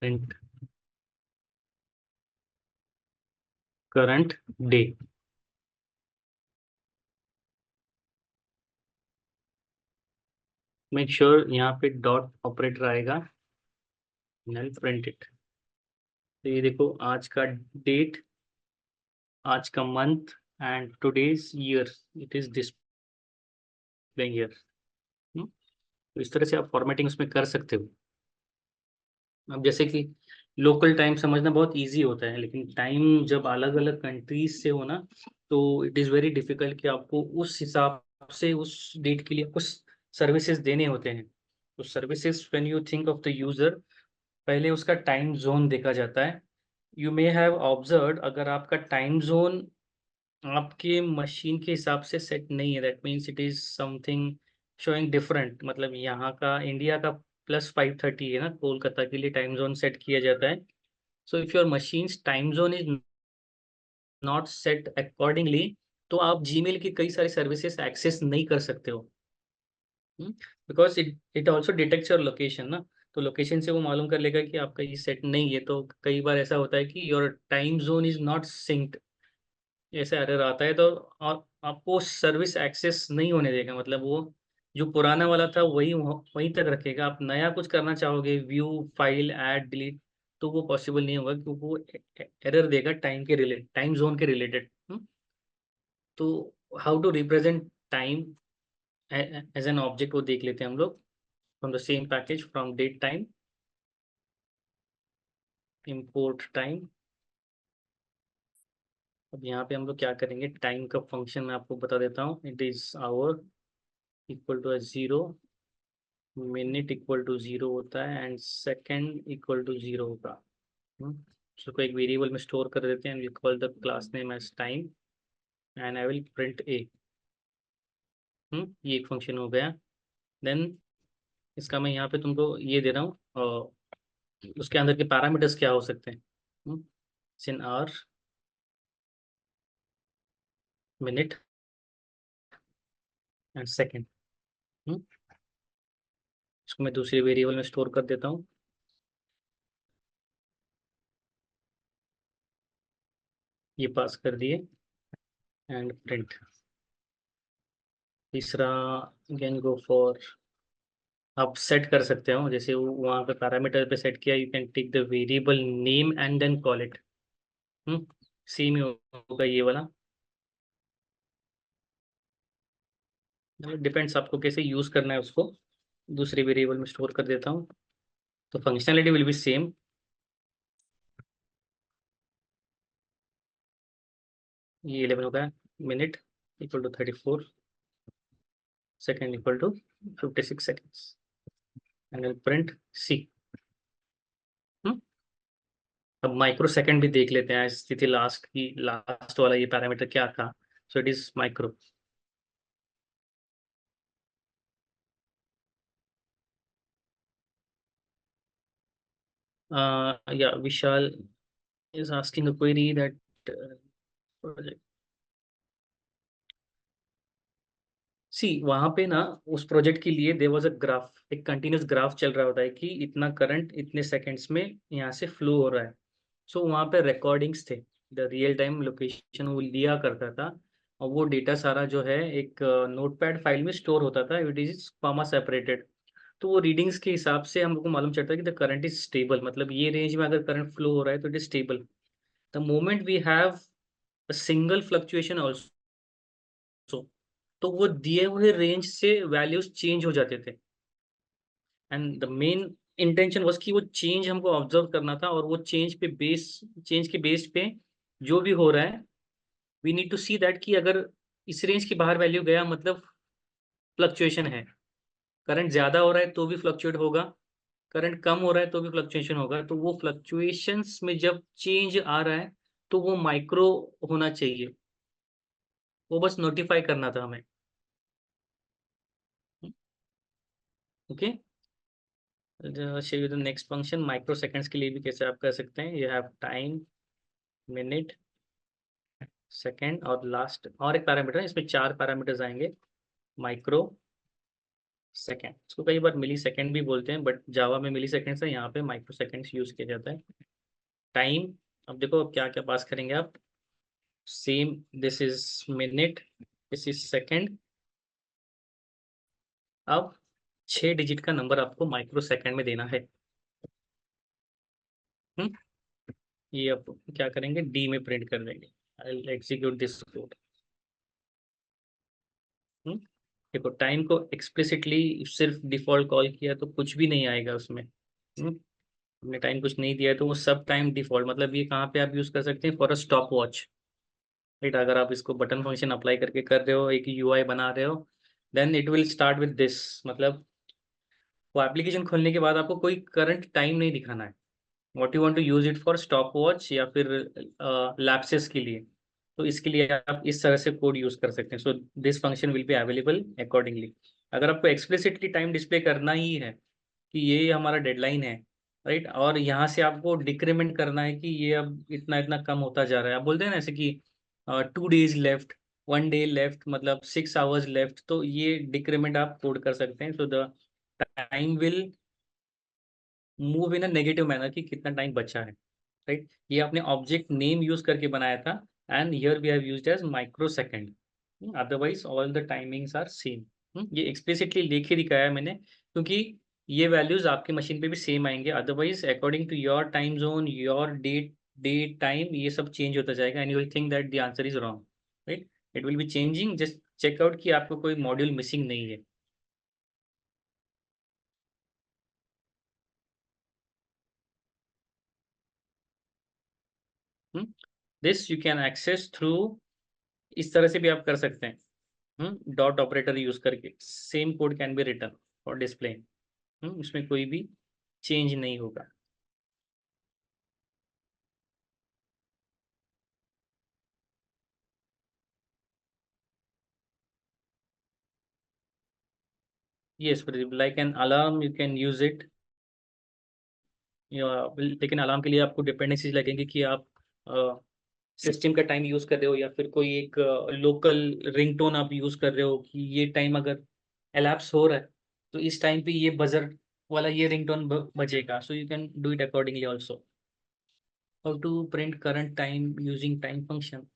print current day. Make sure यहाँ पे डॉट ऑपरेटर आएगा, प्रिंट इट। तो ये देखो आज का डेट, आज का month and today's year, it is displaying here. तो इस तरह से आप फॉर्मेटिंग उसमें कर सकते हो। अब जैसे कि लोकल टाइम समझना बहुत इजी होता है, लेकिन टाइम जब अलग अलग कंट्रीज से हो ना, तो इट इज़ वेरी डिफिकल्ट कि आपको उस हिसाब से उस डेट के लिए कुछ सर्विसेज देने होते हैं। तो services when you think of the user, पहले उसका टाइम जोन देखा जाता है। यू मे हैव ऑब्जर्व, अगर आपका टाइम जोन आपके मशीन के हिसाब से सेट नहीं है, that means it is something showing different. मतलब यहाँ का इंडिया का +5:30 है ना, कोलकाता के लिए टाइम जोन सेट किया जाता है। So if your machines time zone is not set accordingly, तो आप जीमेल की कई सारी सर्विसेज एक्सेस नहीं कर सकते हो, because it also detects your location ना। तो लोकेशन से वो मालूम कर लेगा कि आपका ये सेट नहीं है। तो कई बार ऐसा होता है कि your time zone is not synced, ऐसा एरर आता है। तो आपको सर्विस एक्सेस नहीं होने देगा, मतलब वो जो पुराना वाला था वही वहीं तक रखेगा। आप नया कुछ करना चाहोगे, व्यू फाइल ऐड डिलीट, तो वो पॉसिबल नहीं होगा, क्योंकि वो एरर देगा टाइम के रिलेटेड, टाइम जोन के रिलेटेड। तो how to represent time as an object, वो देख लेते हैं हम लोग। From the same package, from date time, import time. अब यहाँ पे हम लोग क्या करेंगे, टाइम का फंक्शन मैं आपको बता देता हूँ। It is hour equal to 0, minute equal to 0 होता है, एंड सेकेंड इक्वल टू 0 होगा। उसको एक वेरिएबल में स्टोर कर देते हैं, and call the class name as time, and I will print A. ये एक फंक्शन हो गया। देन इसका मैं यहाँ पे तुमको ये दे रहा हूँ, और उसके अंदर के पैरामीटर्स क्या हो सकते हैं, in hour, minute and second. इसको मैं दूसरी वेरिएबल में स्टोर कर देता हूँ, ये पास कर दिए, एंड प्रिंट। तीसरा, अगेन गो फॉर, आप सेट कर सकते हो, जैसे वो वहाँ पे पैरामीटर पे सेट किया, you can take the variable name and then call it. Same ही होगा ये वाला, डिपेंड्स आपको कैसे यूज करना है उसको। दूसरे वेरिएबल में स्टोर कर देता हूँ, तो फंक्शनैलिटी विल बी सेम। ये 11 होगा, minute equal to 34, second equal to 56 seconds, and print C. अब माइक्रो सेकेंड भी देख लेते हैं, स्थिति लास्ट की, लास्ट वाला ये पैरामीटर क्या था। So it is micro. Yeah, Vishal is asking a query that project. सी वहां पे ना, उस प्रोजेक्ट के लिए देयर वाज अ ग्राफ, एक कंटिन्यूस ग्राफ चल रहा होता है कि इतना करंट इतने सेकंड्स में यहाँ से फ्लो हो रहा है। सो वहाँ पे रिकॉर्डिंग्स थे, द रियल टाइम लोकेशन वो लिया करता था, और वो डेटा सारा जो है एक नोटपैड फाइल में स्टोर होता था, इट इज कॉमा सेपरेटेड। तो वो रीडिंग्स के हिसाब से हमको मालूम चलता है कि द करंट इज स्टेबल, मतलब ये रेंज में अगर करंट फ्लो हो रहा है तो it is stable. The moment we have a single fluctuation also, तो वो दिए हुए रेंज से वैल्यूज चेंज हो जाते थे। And the main intention was कि वो चेंज हमको ऑब्जर्व करना था, और वो चेंज के बेस पे जो भी हो रहा है, we need to see that कि अगर इस रेंज के बाहर वैल्यू गया, मतलब फ्लक्चुएशन है। करंट ज्यादा हो रहा है तो भी फ्लक्चुएट होगा, करंट कम हो रहा है तो भी फ्लक्चुएशन होगा। तो वो फ्लक्चुएशंस में जब चेंज आ रहा है, तो वो माइक्रो होना चाहिए, वो बस नोटिफाई करना था हमें। Okay, show you the next function, micro seconds के लिए भी कैसे आप कर सकते हैं। You have time, minute, second, और लास्ट और एक पैरामीटर है, इसमें 4 पैरामीटर्स आएंगे। माइक्रो सेकंड, इसको कई बार मिली सेकंड भी बोलते हैं, बट जावा में मिली सेकंड्स है, यहाँ पे माइक्रो सेकंड्स यूज किया जाता है। टाइम, अब देखो अब क्या क्या पास करेंगे आप, same, this is minute, this is second. अब 6 डिजिट का नंबर आपको माइक्रो सेकंड में देना है। हम्म ये अब क्या करेंगे, डी में प्रिंट कर देंगे। आई एग्जीक्यूट दिस कोड। देखो टाइम को एक्सप्लिसिटली सिर्फ डिफॉल्ट कॉल किया तो कुछ भी नहीं आएगा उसमें। हमने टाइम कुछ नहीं दिया है तो वो सब टाइम डिफॉल्ट, मतलब ये कहाँ पे आप यूज कर सकते हैं, for a stop watch. Right, अगर आप इसको बटन फंक्शन अप्लाई करके कर रहे हो, एक यूआई बना रहे हो, then it will start with this, मतलब वो एप्लीकेशन खोलने के बाद आपको कोई करंट टाइम नहीं दिखाना है। What you want to use it for, stopwatch या फिर लैप्सेस के लिए, तो इसके लिए आप इस तरह से कोड यूज कर सकते हैं। So this function will be available accordingly. अगर आपको एक्सप्लिसिटली टाइम डिस्प्ले करना ही है कि ये हमारा डेडलाइन है, राइट, और यहाँ से आपको डिक्रीमेंट करना है कि ये अब इतना इतना कम होता जा रहा है, आप बोलते हैं ना ऐसे कि 2 days लेफ्ट, 1 day लेफ्ट, मतलब 6 hours लेफ्ट, तो ये डिक्रीमेंट आप कोड कर सकते हैं। So the time will move in a negative manner कि कितना टाइम बचा है। राइट, ये आपने ऑब्जेक्ट नेम यूज करके बनाया था, and here we have used as microsecond, otherwise all the timings are same. ये एक्सप्लिसिटली लिख दिखाया है मैंने, क्योंकि ये वैल्यूज आपके मशीन पे भी सेम आएंगे, otherwise according to your time zone, your date, date time, ये सब चेंज होता जाएगा and you will think that the answer is wrong. Right, it will be changing, just check out कि आपको कोई मॉड्यूल मिसिंग नहीं है। This you can access through, इस तरह से भी आप कर सकते हैं, डॉट ऑपरेटर यूज करके same code can be return और डिस्प्ले। इसमें कोई भी चेंज नहीं होगा। Yes, like an alarm you can use it, लेकिन अलार्म के लिए आपको डिपेंडेंसीज लगेंगी कि आप सिस्टम का टाइम यूज कर रहे हो या फिर कोई एक लोकल रिंगटोन आप यूज कर रहे हो कि ये टाइम अगर एलैप्स हो रहा है तो इस टाइम पे ये बजर वाला ये रिंगटोन बजेगा, so you can do it accordingly also. How to print current time using time function,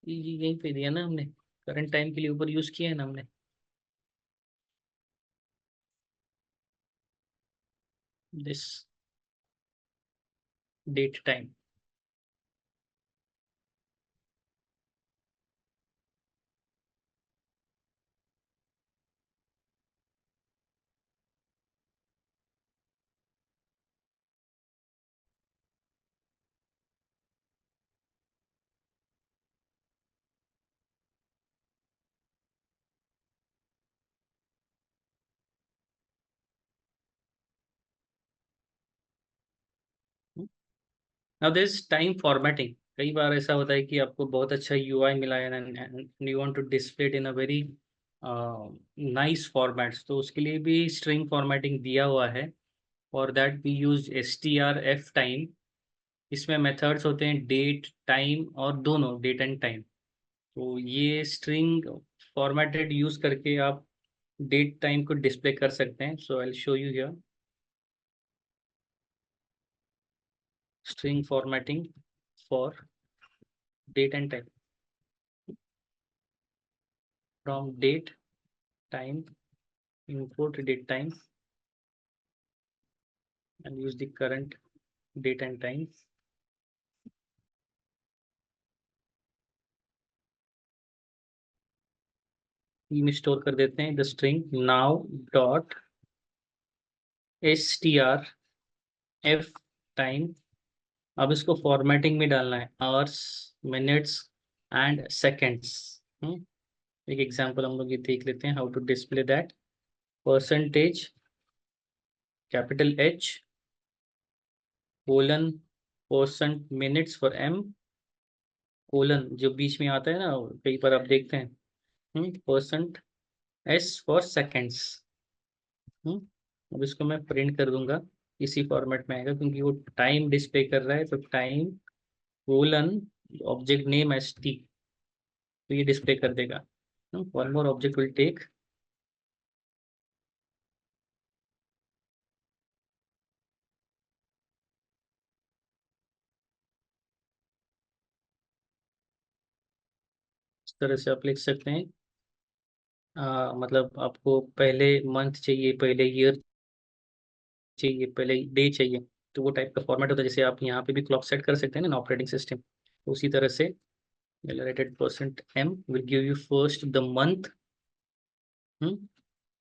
ये यहीं पे दिया ना हमने, करंट टाइम के लिए ऊपर यूज किया है ना हमने, this date time. Now this time formatting, कई बार ऐसा होता है कि आपको बहुत अच्छा यूआई मिला है and you want to display it in a very nice formats, तो उसके लिए भी स्ट्रिंग फॉर्मेटिंग दिया हुआ है। For that we use strf time. इसमें मेथड्स होते हैं डेट टाइम, और दोनों डेट एंड टाइम। तो ये स्ट्रिंग फॉर्मेटेड यूज करके आप डेट टाइम को डिस्प्ले कर सकते हैं। So I will show you here string formatting for date and time, from date time, import date time and use the current date and time। में store कर देते हैं the string now dot strf time. अब इसको formatting में डालना है, hours, minutes and seconds. एक एग्जांपल हम लोग ये देख लेते हैं, how to display that. Percentage, capital H, colon, percent minutes for M, colon जो बीच में आता है ना कहीं पर आप देखते हैं, परसेंट एस फॉर सेकेंड्स। अब इसको मैं प्रिंट कर दूंगा, इसी फॉर्मेट में आएगा क्योंकि वो टाइम डिस्प्ले कर रहा है, तो time colon object name S T, तो ये डिस्प्ले कर देगा। One more object will take, तरह से आप लिख सकते हैं। मतलब आपको पहले मंथ चाहिए, पहले ईयर चाहिए, पहले डे चाहिए, तो वो टाइप का फॉर्मेट होता है। जैसे आप यहाँ पे भी क्लॉक सेट कर सकते हैं ना ऑपरेटिंग सिस्टम, उसी तरह से %m will give you first the month,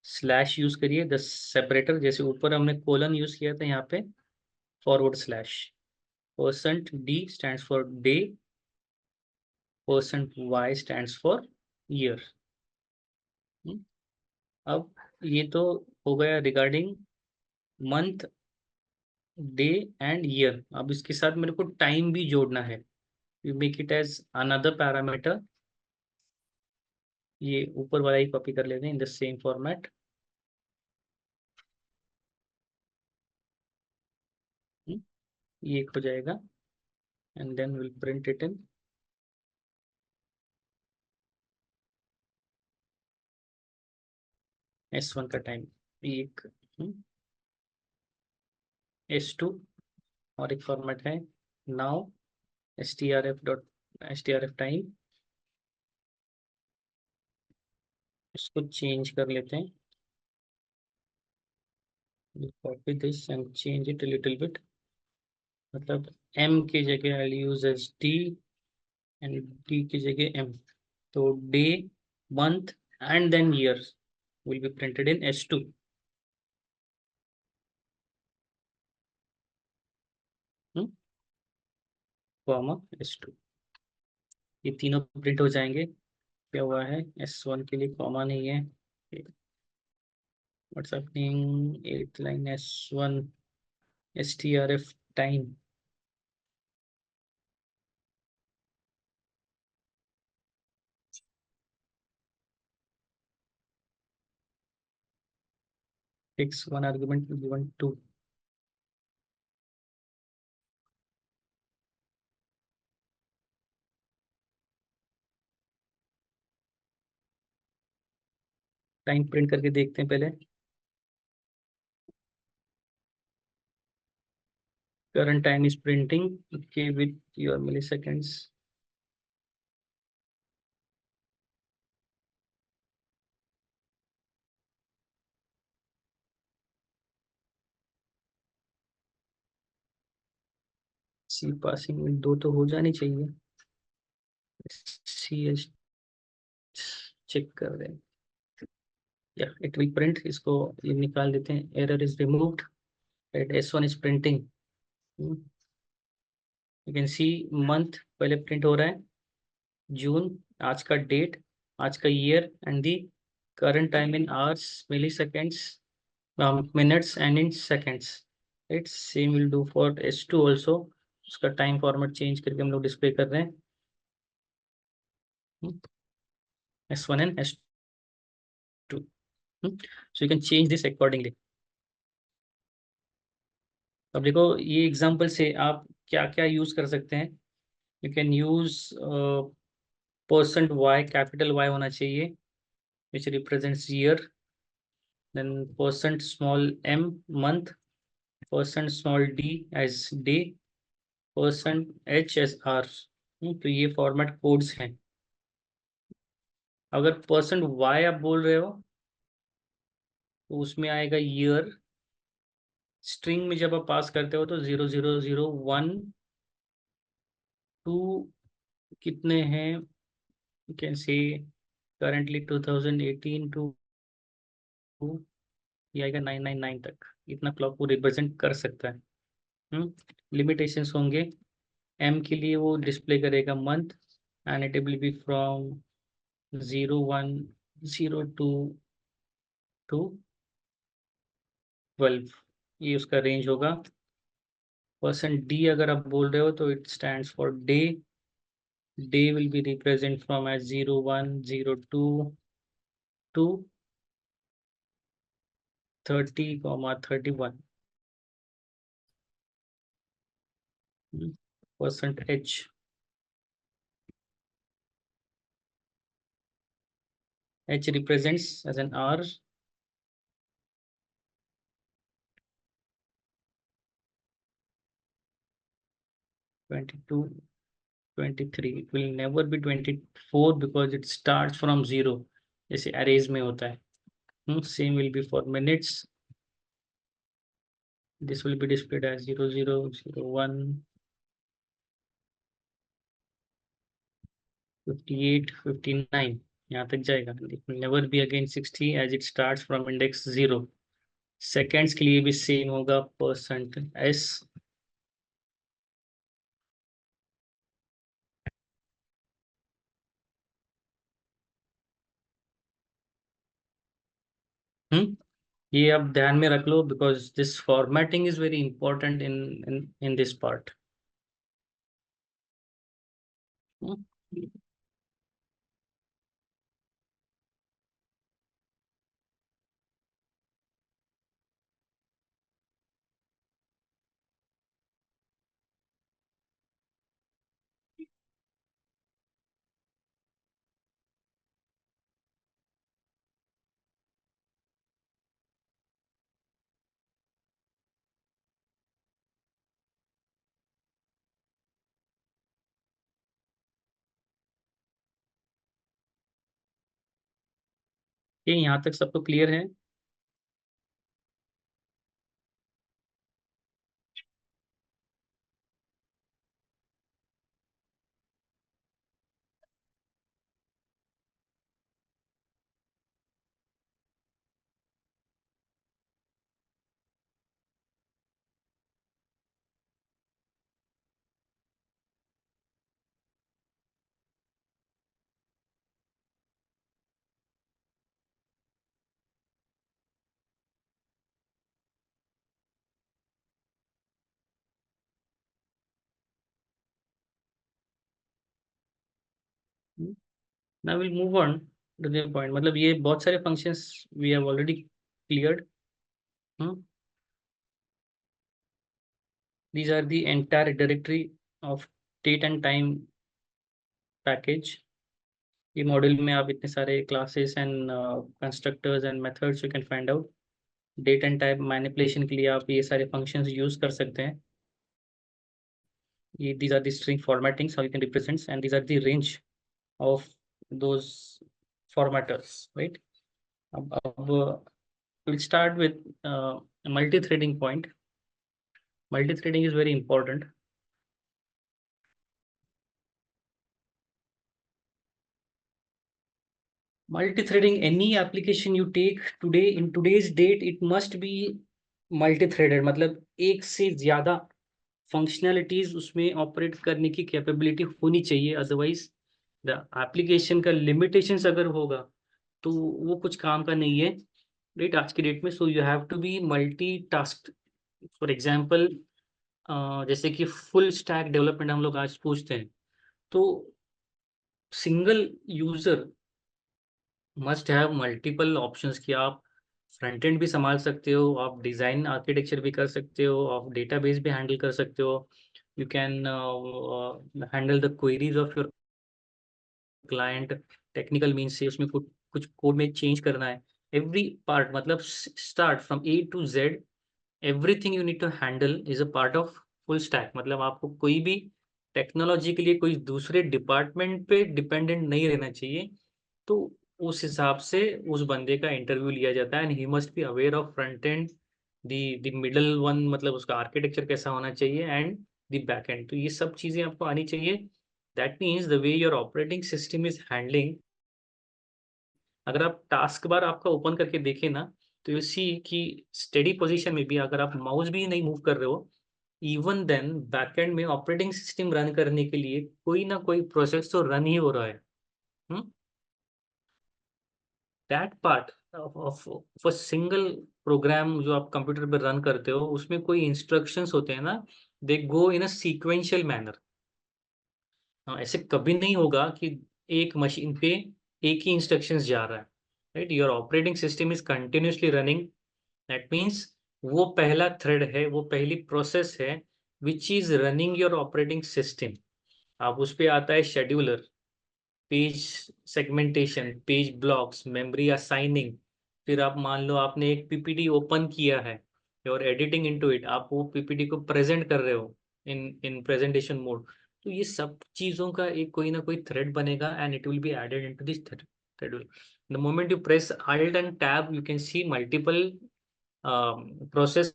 slash use करिए द सेपरेटर, जैसे ऊपर हमने कोलन यूज किया था, यहाँ पे forward slash, %d stands for day, %y stands for year। अब ये तो हो गया regarding month, day and year. अब इसके साथ मेरे को टाइम भी जोड़ना है, you make it as another parameter. ये ऊपर वाला ही कॉपी कर लेते हैं इन द सेम फॉर्मेट। ये एक हो जाएगा and then will print it in S1 का टाइम, एक S2 और एक फॉर्मेट है नाउ strf टाइम, इसको चेंज कर लेते हैं, copy this and change it little bit, मतलब m की जगह I use as d and d की जगह m, तो day, month and then year will be printed in S2, comma S2। ये तीनों प्रिंट हो जाएंगे। क्या हुआ है, S1 के लिए कॉमा नहीं है, what's happening, 8th line S1 strf time, takes one argument given to time print करके देखते हैं पहले। Current time is printing, okay, with your milliseconds. See passing में दो तो हो जानी चाहिए, सी एस चेक कर रहे हैं, या इट विल प्रिंट, इसको ये निकाल देते हैं, error is removed, at S1 is printing. You can see month पहले प्रिंट हो रहा है, जून, आज का डेट, आज का year and the current time in hours, milliseconds, minutes and in seconds. Right, same will do for S2 also, उसका time format change करके हम लोग डिस्प्ले कर रहे हैं, S1 and S2, so you can change this accordingly। अब देखो ये एग्जांपल से आप क्या क्या यूज कर सकते हैं। You can use %y, capital Y होना चाहिए, which represents year, then %m month, %d as day, %h as hour. तो ये फॉर्मेट कोड्स हैं। अगर %y आप बोल रहे हो तो उसमें आएगा ईयर, स्ट्रिंग में जब आप पास करते हो तो 0001 2 कितने हैं, you can say currently 2018 to ये आएगा 999 तक, इतना क्लॉक को रिप्रेजेंट कर सकता है। लिमिटेशंस होंगे, एम के लिए वो डिस्प्ले करेगा month and it will B from 0102 to 12, ये उसका रेंज होगा। %d अगर आप बोल रहे हो तो it stands for day, day will be represent from as 0102 to 30, 31। %h, h represents as an hour, 22 23, it will never be 24 because it starts from 0, जैसे arrays में होता है. Same will be for minutes. This will be displayed as 0, 0, 0, 1, 58, 59. यहाँ तक जाएगा. It will never be again 60 as it starts from index 0. Seconds के लिए भी same होगा, %s. ये आप ध्यान में रख लो because this formatting is very important in this part. ये यहाँ तक सबको क्लियर है? Now we'll move on to the point. मतलब ये बहुत सारे functions we have already cleared. These are the entire directory of date and time package. ये मॉड्यूल में आप इतने सारे classes and constructors and methods you can find out. Date and time manipulation के लिए आप ये सारे functions use कर सकते हैं. These are the string formattings how you can represent, and these are the range of those formatters, right? We'll start with multi-threading point. Multi-threading is very important. Multi-threading, any application you take today, in today's date, it must be multi-threaded. मतलब एक से ज्यादा functionalities उसमें operate करने की capability होनी चाहिए, otherwise the application का लिमिटेशंस अगर होगा तो वो कुछ काम का नहीं है, राइट, आज की डेट में. So you have to be multi task. For example जैसे कि फुल स्टैक डेवलपमेंट हम लोग आज पूछते हैं, तो single user must have multiple options कि आप फ्रंट एंड भी संभाल सकते हो, आप डिजाइन आर्किटेक्चर भी कर सकते हो, आप डेटाबेस भी हैंडल कर सकते हो. You can handle the queries of your client. Technical means से उसमें कुछ कुछ कोड में चेंज करना है, एवरी पार्ट, मतलब start from A to Z, everything you need to handle is a part of full stack. मतलब आपको कोई भी टेक्नोलॉजी के लिए कोई दूसरे डिपार्टमेंट पे डिपेंडेंट नहीं रहना चाहिए. तो उस हिसाब से उस बंदे का इंटरव्यू लिया जाता है, and he must be aware of front end, the middle one, मतलब उसका आर्किटेक्चर कैसा होना चाहिए, एंड द बैक एंड. तो ये सब चीजें आपको आनी चाहिए. That means the way your operating system is handling. अगर आप टास्क बार आपका ओपन करके देखें ना, तो यू सी कि स्टेडी पोजीशन में भी अगर आप माउस भी नहीं मूव कर रहे हो, इवन देन बैकएंड में ऑपरेटिंग सिस्टम रन करने के लिए कोई ना कोई प्रोसेस तो रन ही हो रहा है. That part of a single program जो आप कंप्यूटर पर रन करते हो, उसमें कोई इंस्ट्रक्शंस होते हैं ना, दे गो इन अ सीक्वेंशियल मैनर. ऐसे कभी नहीं होगा कि एक मशीन पे एक ही इंस्ट्रक्शंस जा रहा है, right. Your operating system is continuously running. That means वो पहला थ्रेड है, वो पहली प्रोसेस है which is running your operating system. अब उस पे आता है scheduler, page segmentation, page blocks, memory assigning. फिर आप मान लो आपने एक पीपीटी ओपन किया है, और एडिटिंग इनटू इट, आप वो पीपीटी को प्रेजेंट कर रहे हो इन इन प्रेजेंटेशन मोड. तो ये सब चीजों का एक कोई ना कोई थ्रेड बनेगा and it will be added into this thread. The moment you press Alt and Tab, you can see multiple process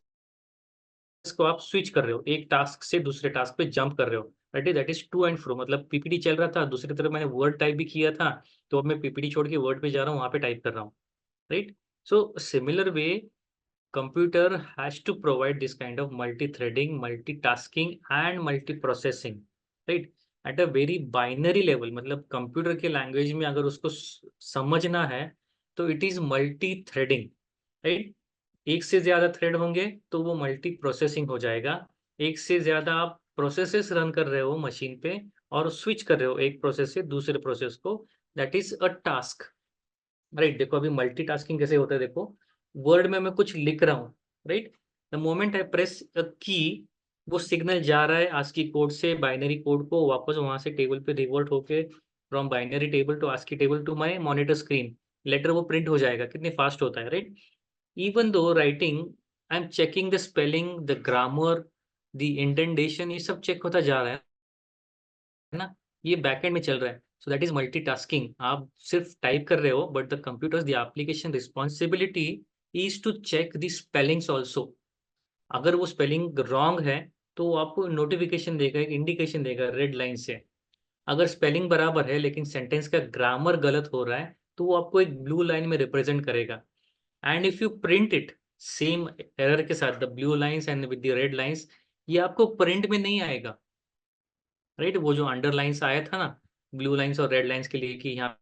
को आप स्विच कर रहे हो, एक टास्क से दूसरे टास्क पे जंप कर रहे हो। That is to and fro, मतलब पीपीटी चल रहा था, दूसरी तरफ मैंने वर्ड टाइप भी किया था, तो अब मैं पीपीटी छोड़ के वर्ड पे जा रहा हूँ, वहां पे टाइप कर रहा हूँ, right. So similar way, computer has to provide this kind of multi-threading, multitasking and multi-processing, right? At a very binary level, मतलब कंप्यूटर के लैंग्वेज में अगर उसको समझना है तो it is multi threading, right. एक से ज्यादा थ्रेड होंगे तो वो मल्टी प्रोसेसिंग हो जाएगा। एक से ज्यादा आप प्रोसेसेस रन कर रहे हो मशीन पे और स्विच कर रहे हो एक प्रोसेस से दूसरे प्रोसेस को, that is a task, right. देखो अभी मल्टीटास्किंग कैसे होता है, देखो वर्ड में मैं कुछ लिख रहा हूँ, right. The moment I press a key, वो सिग्नल जा रहा है आस्की कोड से बाइनरी कोड को, वापस वहां से टेबल पे रिवर्ट होके from binary table to ASCII table to my monitor screen, later वो प्रिंट हो जाएगा। कितने फास्ट होता है, right. Even though writing, I am checking the spelling, the grammar, the indentation, ये सब चेक होता जा रहा है ना, ये बैकएंड में चल रहा है। So that is multitasking. आप सिर्फ टाइप कर रहे हो but the computers, the application responsibility is to check the spellings also. अगर वो स्पेलिंग रॉन्ग है तो वो आपको नोटिफिकेशन देगा, एक इंडिकेशन देगा रेड लाइन से। अगर स्पेलिंग बराबर है लेकिन सेंटेंस का ग्रामर गलत हो रहा है तो वो आपको एक ब्लू लाइन में रिप्रेजेंट करेगा। And if you print it same error के साथ, the blue lines and with the red lines, ये आपको प्रिंट में नहीं आएगा, राइट। वो जो अंडरलाइंस आया था ना ब्लू लाइंस और रेड लाइंस के लिए कि यहाँ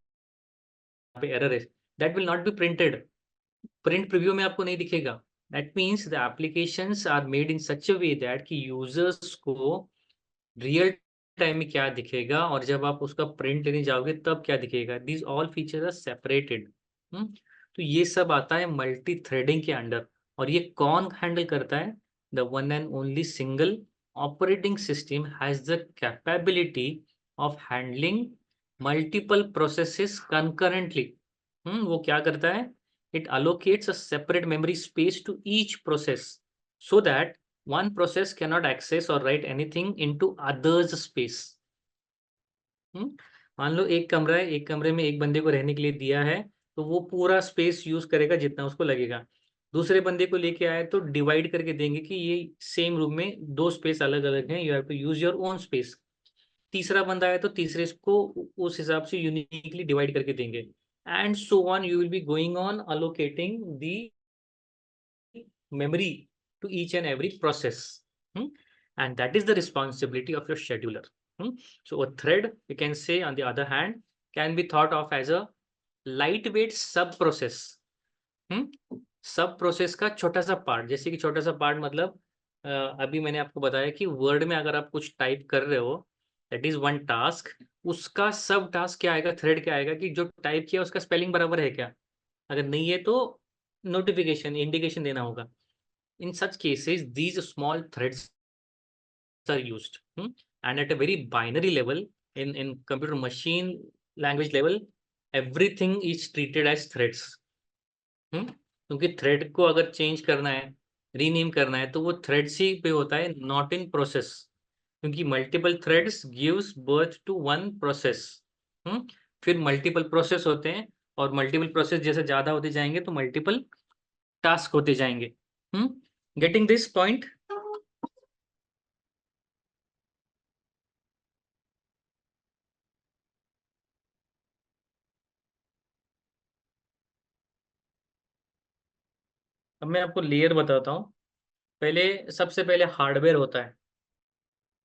पे एरर है, that will not be printed, print preview में आपको नहीं दिखेगा। That means the applications are made in such a way that कि यूजर्स को रियल टाइम में क्या दिखेगा और जब आप उसका प्रिंट लेने जाओगे तब क्या दिखेगा, these all features are separated. तो ये सब आता है मल्टी थ्रेडिंग के अंडर। और ये कौन हैंडल करता है, the one and only single operating system has the capability of handling multiple processes concurrently. वो क्या करता है, it allocates a separate memory space to each process so that one process cannot access or write anything into others space। मान लो एक कमरा है, एक कमरे में एक बंदे को रहने के लिए दिया है, तो वो पूरा स्पेस यूज करेगा जितना उसको लगेगा। दूसरे बंदे को लेके आए तो डिवाइड करके देंगे कि ये सेम रूम में दो स्पेस अलग अलग हैं, you have to use your own space. तीसरा बंदा आया तो तीसरे को उस हिसाब से यूनिकली डिवाइड करके देंगे। And so on you will be going on allocating the memory to each and every process. And that is the responsibility of your scheduler. So a thread, you can say, on the other hand, can be thought of as a lightweight sub process। सब process का छोटा सा part, जैसे कि छोटा सा part मतलब अभी मैंने आपको बताया कि वर्ड में अगर आप कुछ टाइप कर रहे हो, दैट इज वन टास्क, उसका सब टास्क क्या आएगा, थ्रेड क्या आएगा कि जो टाइप किया उसका स्पेलिंग बराबर है क्या, अगर नहीं है तो नोटिफिकेशन इंडिकेशन देना होगा। In such cases, these small threads are used. And at a very binary level, in computer machine language level, everything is treated as threads। क्योंकि थ्रेड को अगर चेंज करना है, रीनेम करना है, तो वो थ्रेड्स ही पे होता है, नॉट इन प्रोसेस। क्योंकि multiple threads gives birth to one process. फिर मल्टीपल प्रोसेस होते हैं और मल्टीपल प्रोसेस जैसे ज्यादा होते जाएंगे तो मल्टीपल टास्क होते जाएंगे। Getting this point. अब मैं आपको लेयर बताता हूँ। पहले सबसे पहले हार्डवेयर होता है,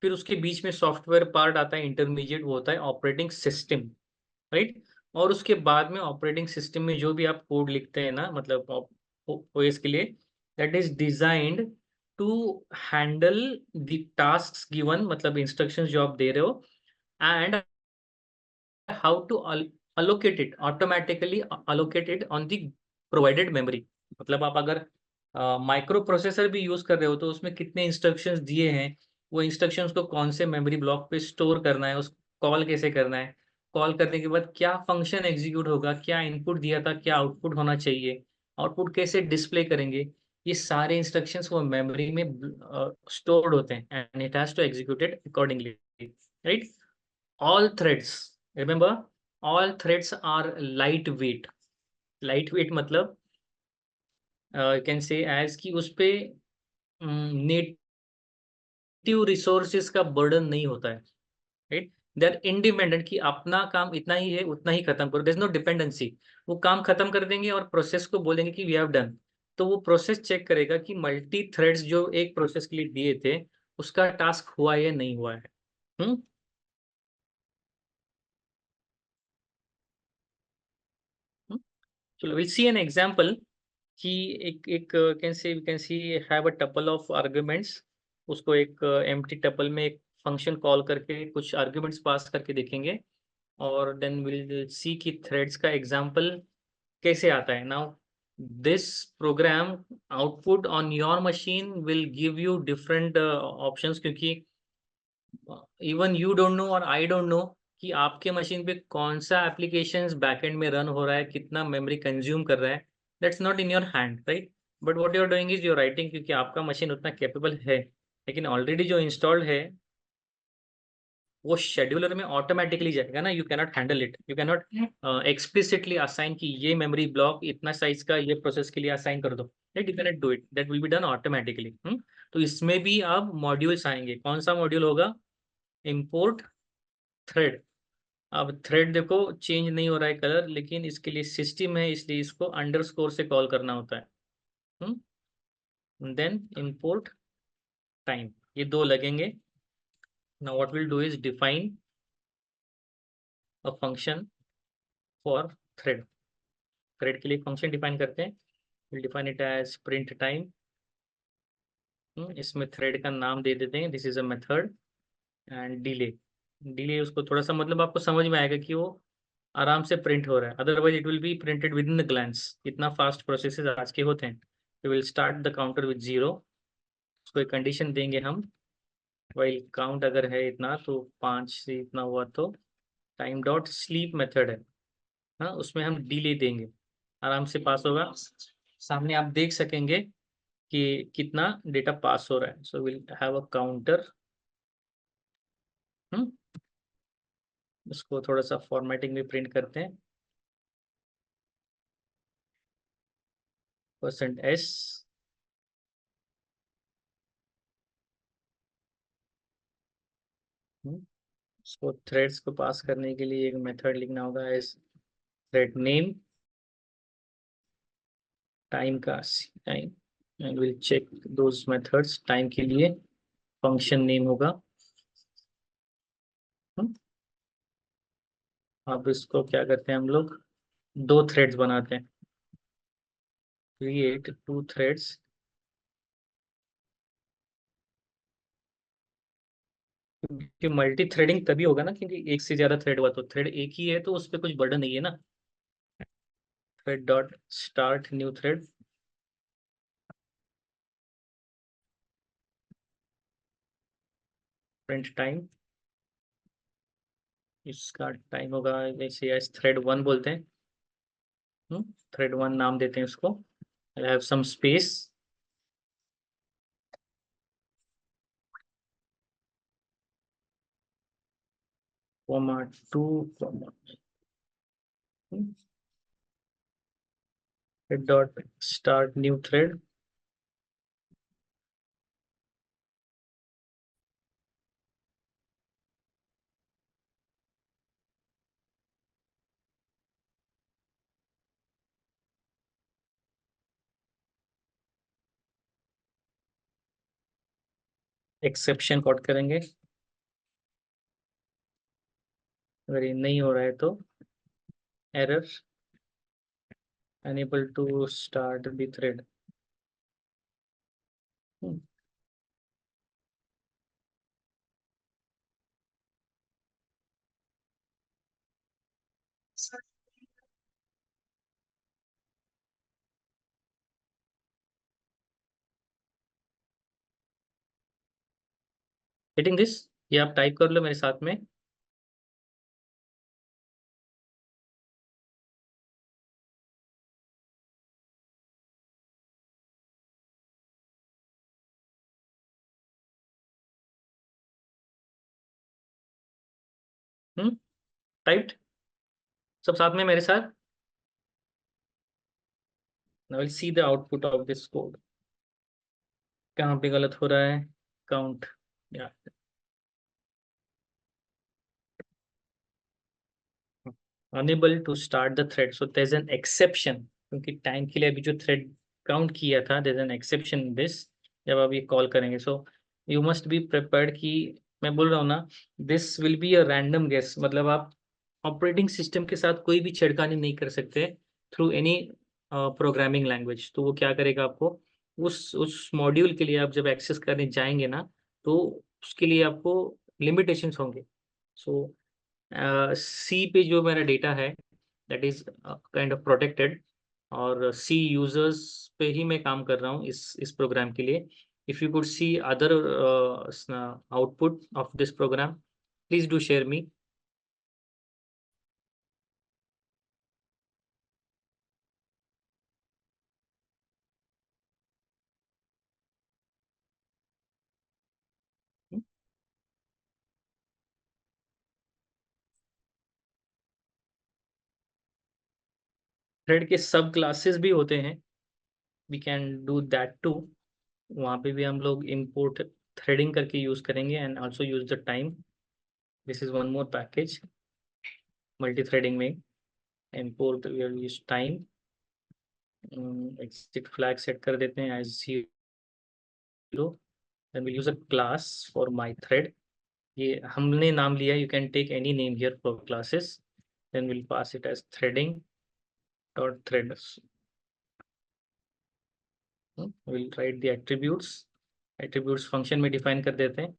फिर उसके बीच में सॉफ्टवेयर पार्ट आता है, इंटरमीडिएट वो होता है ऑपरेटिंग सिस्टम, राइट। और उसके बाद में ऑपरेटिंग सिस्टम में जो भी आप कोड लिखते हैं ना, मतलब ओएस के लिए, that is designed to handle the task given, मतलब इंस्ट्रक्शंस जो आप दे रहे हो, and how to allocate it automatically, allocated on the provided memory। मतलब आप अगर माइक्रो प्रोसेसर भी यूज कर रहे हो तो उसमें कितने इंस्ट्रक्शंस दिए हैं, वो इंस्ट्रक्शंस को कौन से मेमोरी ब्लॉक पे स्टोर करना है, उस कॉल कैसे करना है, कॉल करने के बाद क्या फंक्शन एग्जीक्यूट होगा, क्या इनपुट दिया था, क्या आउटपुट होना चाहिए, आउटपुट कैसे डिस्प्ले करेंगे, ये सारे इंस्ट्रक्शंस वो मेमोरी में स्टोर्ड होते हैं and it has to executed accordingly. right? All threads, remember, all threads are lightweight. Lightweight मतलब you can say as कि उस पे नेटिव रिसोर्सेज का बर्डन नहीं होता है, राइट? दे आर इंडिपेंडेंट कि अपना काम इतना ही है, उतना ही खत्म करो, देयर इज नो डिपेंडेंसी। वो काम खत्म कर देंगे और प्रोसेस को बोलेंगे कि वी हैव डन। तो वो प्रोसेस चेक करेगा कि मल्टी थ्रेड्स जो एक प्रोसेस के लिए दिए थे उसका टास्क हुआ या नहीं हुआ है। हम्म हम्म। चलो विल सी एन एग्जांपल कि एक can see have a tuple of arguments. उसको एक एम्प्टी टपल में एक फंक्शन कॉल करके कुछ आर्गुमेंट्स पास करके देखेंगे, और देन विल सी कि थ्रेड्स का एग्जांपल कैसे आता है। Now this program output on your machine will give you different options, क्योंकि इवन यू डोंट नो और आई डोंट नो कि आपके मशीन पे कौन सा एप्लीकेशंस बैकएंड में रन हो रहा है, कितना मेमोरी कंज्यूम कर रहा है। That's not in your hand, right? But what you are doing is your writing, क्योंकि आपका मशीन उतना कैपेबल है, लेकिन ऑलरेडी जो इंस्टॉल्ड है वो शेड्यूलर में ऑटोमेटिकली जाएगा ना। You cannot handle it, you cannot explicitly assign कि ये मेमोरी ब्लॉक इतना साइज का ये प्रोसेस के लिए असाइन कर दो, right? You cannot do it, that will be done automatically. तो इसमें भी अब मॉड्यूल्स आएंगे। कौन सा मॉड्यूल होगा? Import thread. अब थ्रेड देखो चेंज नहीं हो रहा है कलर, लेकिन इसके लिए सिस्टम है इसलिए इसको अंडरस्कोर से कॉल करना होता है। देन इम्पोर्ट टाइम, ये दो लगेंगे। Now what will do is define a function for thread. Thread के लिए फंक्शन डिफाइन करते हैं। Will define it as print time. इसमें थ्रेड का नाम दे देते हैं, this is a method. And delay, delay उसको थोड़ा सा मतलब आपको समझ में आएगा कि वो आराम से प्रिंट हो रहा है, otherwise it will be printed with in the glance. इतना फास्ट प्रोसेसेस आज के होते हैं। We will start the counter with 0। उसको एक कंडीशन देंगे हम, वाइल काउंट अगर है इतना तो 5 से इतना हुआ तो टाइम डॉट स्लीप मेथड है। हाँ, उसमें हम डिले देंगे, आराम से पास होगा। सामने आप देख सकेंगे कि कितना डेटा पास हो रहा है। So will have a counter. उसको थोड़ा सा फॉर्मेटिंग में प्रिंट करते हैं। %s। उसको थ्रेड्स को पास करने के लिए एक मेथड लिखना होगा एज थ्रेड नेम, टाइम का time, and will check those methods. Time के लिए फंक्शन नेम होगा। हम्म, अब इसको क्या करते हैं हम लोग, दो थ्रेड्स बनाते हैं। Create two threads. कि मल्टी थ्रेडिंग तभी होगा ना क्योंकि एक से ज्यादा थ्रेड हुआ, तो थ्रेड एक ही है तो उस पर कुछ बर्डन नहीं है ना। Thread dot start new thread, print time. इसका टाइम होगा जैसे एस थ्रेड 1 बोलते हैं। थ्रेड 1 नाम देते हैं उसको। I have some space, comma 2, comma dot start new thread. Exception caught करेंगे, अगर ये नहीं हो रहा है तो error, unable to start the thread. Getting this? ये आप टाइप कर लो मेरे साथ में। टाइप्ड सब साथ में मेरे साथ। I will see the output of this code. कहाँ पे गलत हो रहा है? काउंट या unable to start the thread, so there is an exception, क्योंकि टाइम के लिए अभी जो थ्रेड काउंट किया था, there is an exception in this. जब आप ये कॉल करेंगे, so you must be prepared कि मैं बोल रहा हूँ ना, this will be a random guess, मतलब आप ऑपरेटिंग सिस्टम के साथ कोई भी छेड़खानी नहीं कर सकते थ्रू एनी प्रोग्रामिंग लैंग्वेज। तो वो क्या करेगा आपको, उस मॉड्यूल के लिए आप जब एक्सेस करने जाएंगे ना, तो उसके लिए आपको लिमिटेशंस होंगे। सो सी पे जो मेरा डेटा है, that is kind of protected, और सी यूजर्स पे ही मैं काम कर रहा हूँ इस प्रोग्राम के लिए। If you could see other output of this program, please do share me. Thread के सब क्लासेस भी होते हैं, we can do that too. वहाँ पे भी हम लोग import थ्रेडिंग करके यूज करेंगे, and also use the time. This is one more package multi threading में। import use time, exit flag set कर देते हैं as 0, then we'll use a class for my thread। ये हमने नाम लिया, you can take any name here for classes, then we'll pass it as threading dot thread। we'll write the attributes function में define कर देते हैं।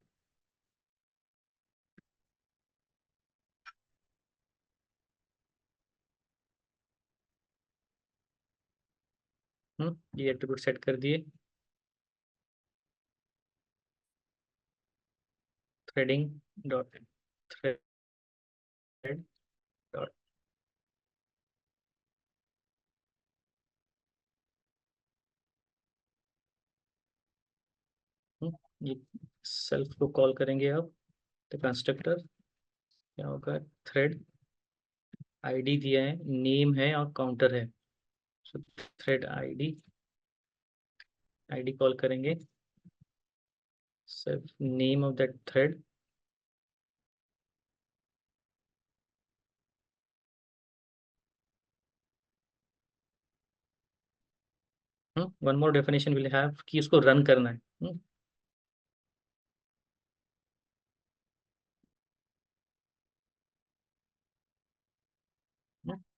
ये attribute set कर दिए। threading dot thread dot, ये सेल्फ को कॉल करेंगे अब। तो कंस्ट्रक्टर क्या होगा, थ्रेड आईडी दिया है, नेम है और काउंटर है। सो थ्रेड आईडी, आईडी कॉल करेंगे, सिर्फ name of that thread. One more definition will have कि उसको रन करना है।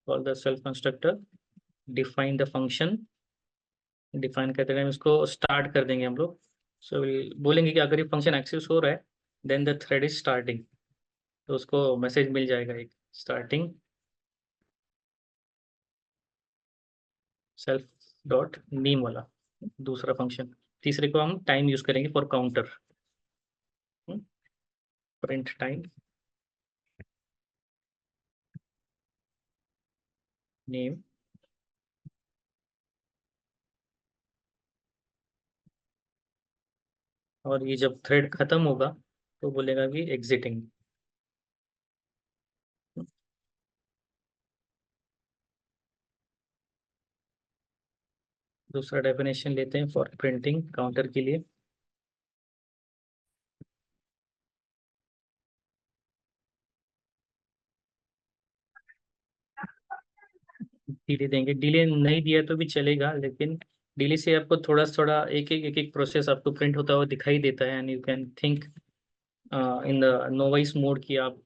Call the self constructor, define the function. Define करते टाइम इसको स्टार्ट कर देंगे हम लोग। सो बोलेंगे कि अगर ये फंक्शन एक्सेस हो रहा है, then the thread is starting, तो उसको मैसेज मिल जाएगा एक, स्टार्टिंग सेल्फ डॉट नेम वाला दूसरा फंक्शन। तीसरे को हम टाइम यूज करेंगे for counter, print time name. और ये जब थ्रेड खत्म होगा, तो बोलेगा कि एग्जिटिंग। दूसरा डेफिनेशन लेते हैं फॉर प्रिंटिंग काउंटर के लिए। डिले देंगे, डिले नहीं दिया तो भी चलेगा, लेकिन डिले से आपको थोड़ा थोड़ा एक एक प्रोसेस आपको प्रिंट होता हुआ दिखाई देता है, and you can think in the novice mode कि आप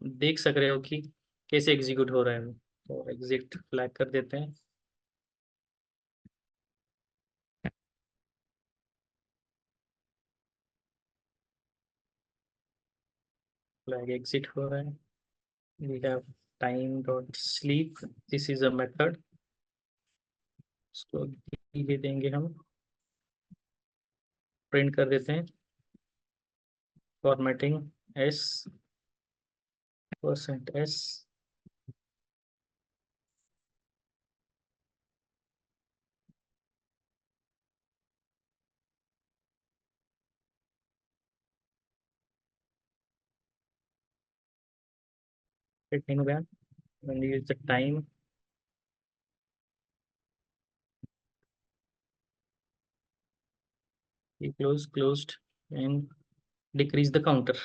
देख सक रहे हो कि कैसे एग्जीक्यूट हो रहा है। तो एग्जिट फ्लैग कर देते हैं। फ्लैग एग्जिट हो रहा है। We have time dot sleep, this is a method, इसको डिले देंगे हम, प्रिंट कर देते हैं formatting S %s। Setting back when you use the time. You closed, and decrease the counter.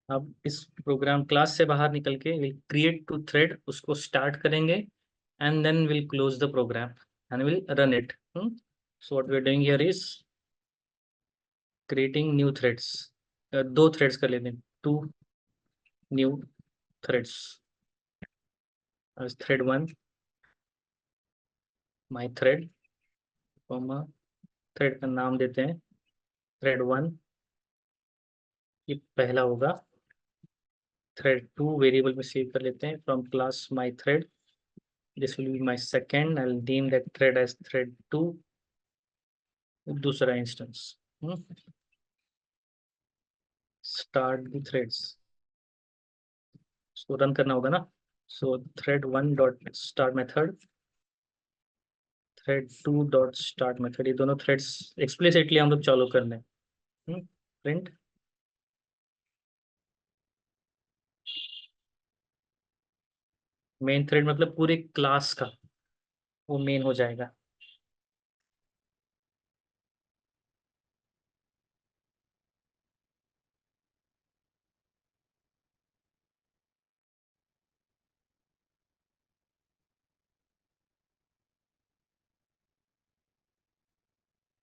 अब इस प्रोग्राम क्लास से बाहर निकल के विल क्रिएट टू थ्रेड, उसको स्टार्ट करेंगे and then will close the program and will run it. So what we are doing here is creating new threads. दो threads कर लेते हैं, two new threads. Thread one, my thread, thread का नाम देते हैं थ्रेड वन, ये पहला होगा. थ्रेड टू वेरिएबल में सेव कर लेते हैं from class my thread. This will be my second. I will name that thread as thread two. दूसरा इंस्टेंस, स्टार्ट द थ्रेड्स, इसको रन करना होगा ना. So thread one dot start method, thread two dot start method, ये दोनों threads explicitly हम लोग चालू करने हैं. प्रिंट मेन थ्रेड मतलब पूरे क्लास का वो मेन हो जाएगा.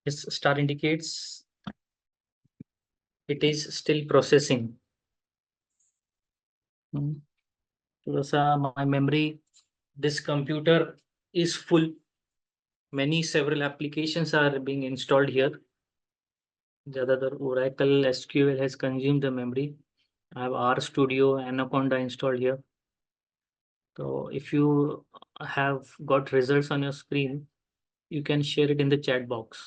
This star indicates it is still processing. My memory, this computer is full. Several applications are being installed here. ज़्यादातर Oracle SQL has consumed the memory. I have RStudio, Anaconda installed here. So if you have got results on your screen, you can share it in the chat box.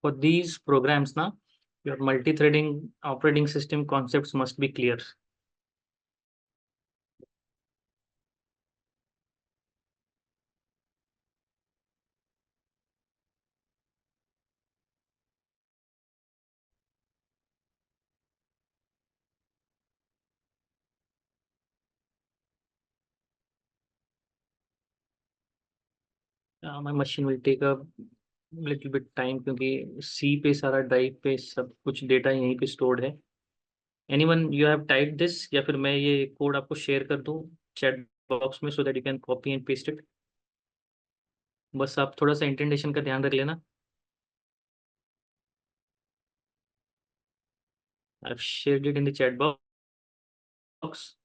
For these programs, now your multi-threading operating system concepts must be clear. My machine will take a little bit time क्योंकि C पे सारा drive पे सब कुछ data यहीं पे stored है. Anyone you have type this, या फिर मैं ये कोड आपको शेयर कर दूं चैट बॉक्स में so that you can copy and paste it. बस आप थोड़ा सा इंटेंटेशन का ध्यान रख लेना. I have shared it in the chat box.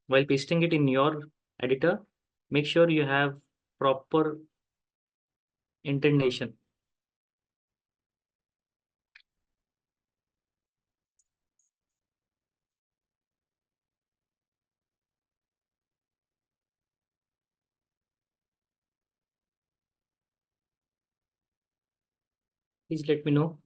While pasting it in your editor, make sure you have proper indentation. Please let me know.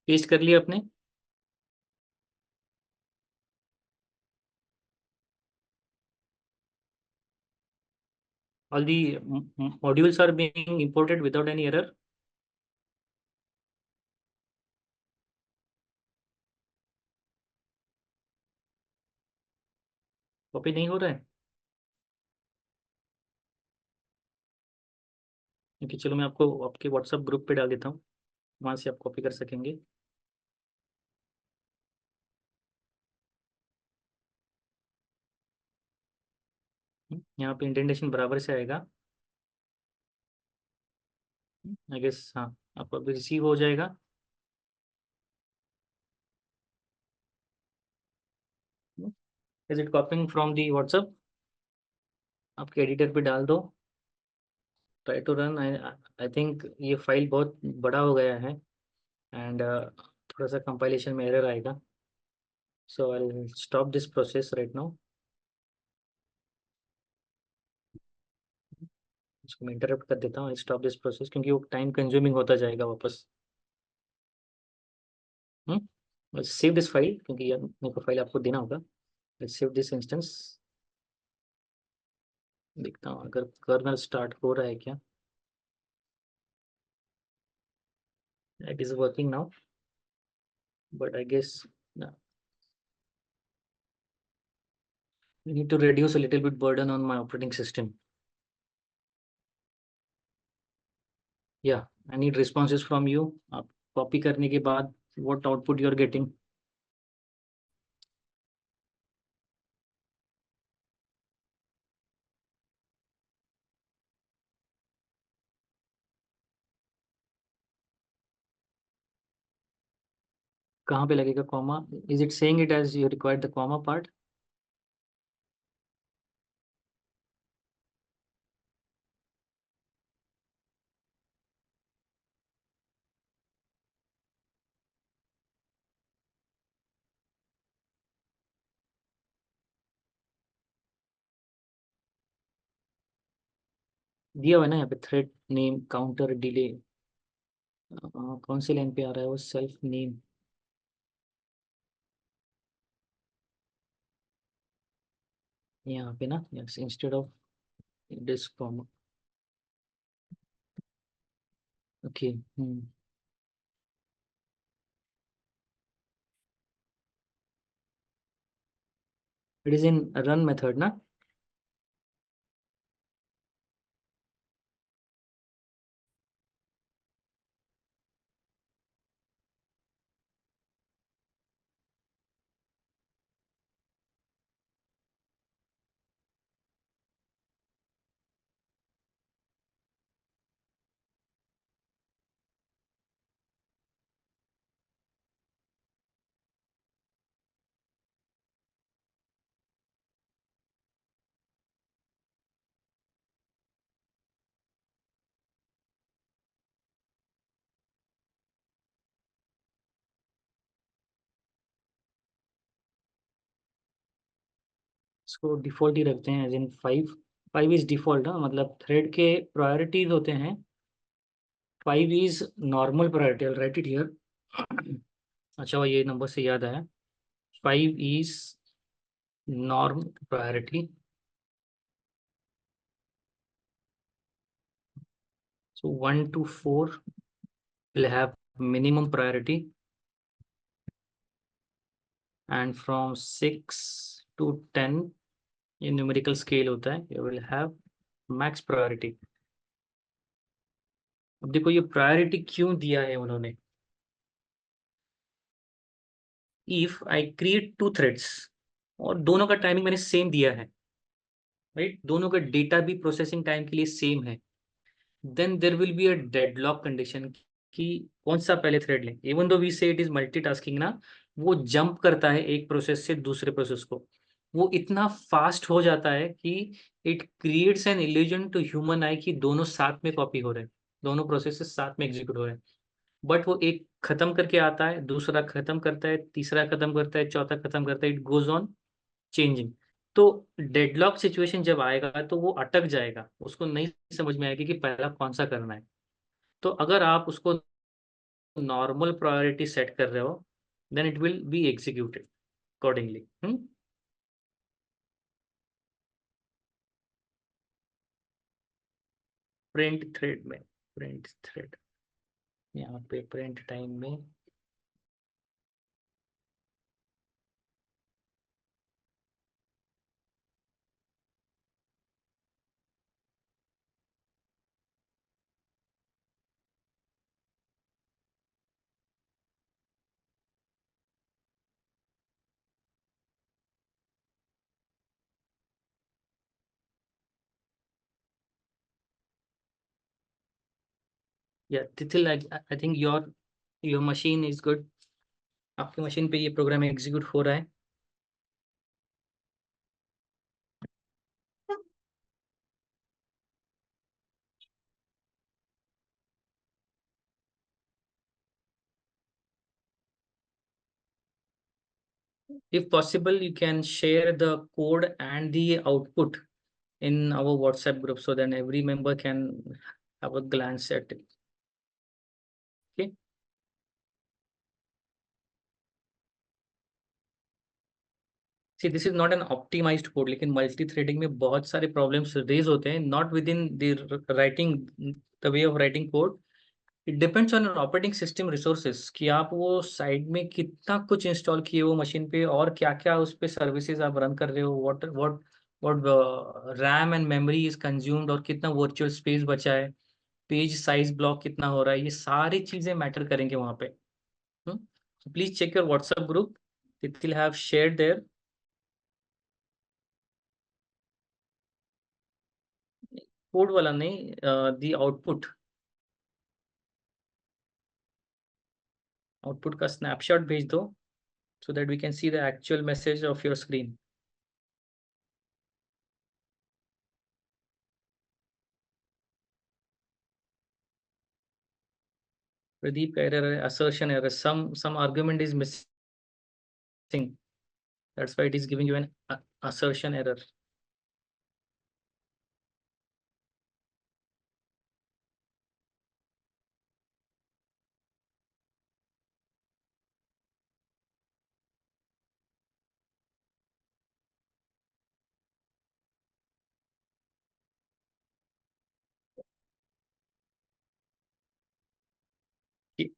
Paste कर लिया आपने? All the modules are being imported without any error. Copy नहीं हो रहा है. क्योंकि चलो मैं आपको आपके व्हाट्सएप ग्रुप पे डाल देता हूँ, वहाँ से आप कॉपी कर सकेंगे। यहाँ पे इंडेंटेशन बराबर से आएगा, आई गेस। हाँ, आपको अभी रिसीव हो जाएगा। Is it copying from the WhatsApp? आपके एडिटर पे डाल दो, try to run. I think ये फाइल बहुत बड़ा हो गया है, एंड थोड़ा सा कंपाइलेशन में एरर आएगा। So I stop this process right now. इसको मैं इंटरप्ट कर देता हूँ, स्टॉप दिस प्रोसेस, क्योंकि वो टाइम कंज्यूमिंग होता जाएगा वापस। सेव दिस फाइल, क्योंकि ये मेरे को फाइल आपको देना होगा। Let's save this instance. देखता हूँ अगर कर्नल स्टार्ट हो रहा है क्या। It is working now, but I guess I need to reduce a little bit burden on my operating system. Yeah, I need responses from you. आप copy करने के बाद what output you are getting. कहाँ पे लगेगा comma? Is it saying it as you required the comma part? दिया हुआ है ना यहाँ पे, थ्रेड नेम काउंटर डिले। कौन सी लाइन पे आ रहा है वो? सेल्फ नेम यहाँ पे ना, yes, instead of this comma. Okay. It is in run method ना? इसको डिफॉल्ट ही रखते हैं, एज इन 5। 5 इज डिफॉल्ट, हाँ, मतलब थ्रेड के प्रायोरिटीज होते हैं। 5 is normal priority, I write it here. अच्छा, वो ये नंबर से याद आया। 5 is norm priority. So 1 to 4 will have minimum priority, and from 6 to 10, ये न्यूमेरिकल स्केल होता है, you will have max priority. अब देखो ये प्रायोरिटी क्यों दिया है उन्होंने। इफ आई क्रिएट 2 थ्रेड्स और दोनों का टाइमिंग मैंने सेम दिया है, राइट, दोनों का डेटा भी प्रोसेसिंग टाइम के लिए सेम है, then there will be a deadlock condition कि कौन सा पहले थ्रेड लें। इवन दो वी से इट इज मल्टीटास्किंग ना, वो जंप करता है एक प्रोसेस से दूसरे प्रोसेस को। वो इतना फास्ट हो जाता है कि it creates an illusion to human eye कि दोनों साथ में कॉपी हो रहे हैं, दोनों प्रोसेसेस साथ में एग्जीक्यूट हो रहे हैं। बट वो एक खत्म करके आता है, दूसरा खत्म करता है, तीसरा खत्म करता है, चौथा खत्म करता है, इट गोज ऑन चेंजिंग। तो डेडलॉक सिचुएशन जब आएगा तो वो अटक जाएगा, उसको नहीं समझ में आएगी कि पहला कौन सा करना है। तो अगर आप उसको नॉर्मल प्रायोरिटी सेट कर रहे हो, then it will be executed accordingly. Print thread में, प्रिंट थ्रेड, यहाँ पे प्रिंट टाइम में या तिथिल, I think your machine is good. आपकी मशीन पे ये प्रोग्राम एग्जीक्यूट हो रहा है। If possible, you can share the code and the output in our WhatsApp group so then every member can have a glance at it. Okay. See, this is not an optimized code, लेकिन multi-threading में बहुत सारे problems raise होते हैं, not within the writing, the way of writing code. It depends on your operating system resources कि आप वो side में कितना कुछ इंस्टॉल किए हो मशीन पे और क्या क्या उस पे सर्विसेज आप रन कर रहे हो, what RAM and memory is consumed और कितना वर्चुअल स्पेस बचा है, पेज साइज ब्लॉक कितना हो रहा है, ये सारी चीजें मैटर करेंगे वहां पे। Please check your WhatsApp group, it will have shared there. Code वाला नहीं, दी आउटपुट, आउटपुट का स्नैपशॉट भेज दो so that we can see the actual message of your screen. Pradeep, error, assertion error, some argument is missing, that's why it is giving you an assertion error.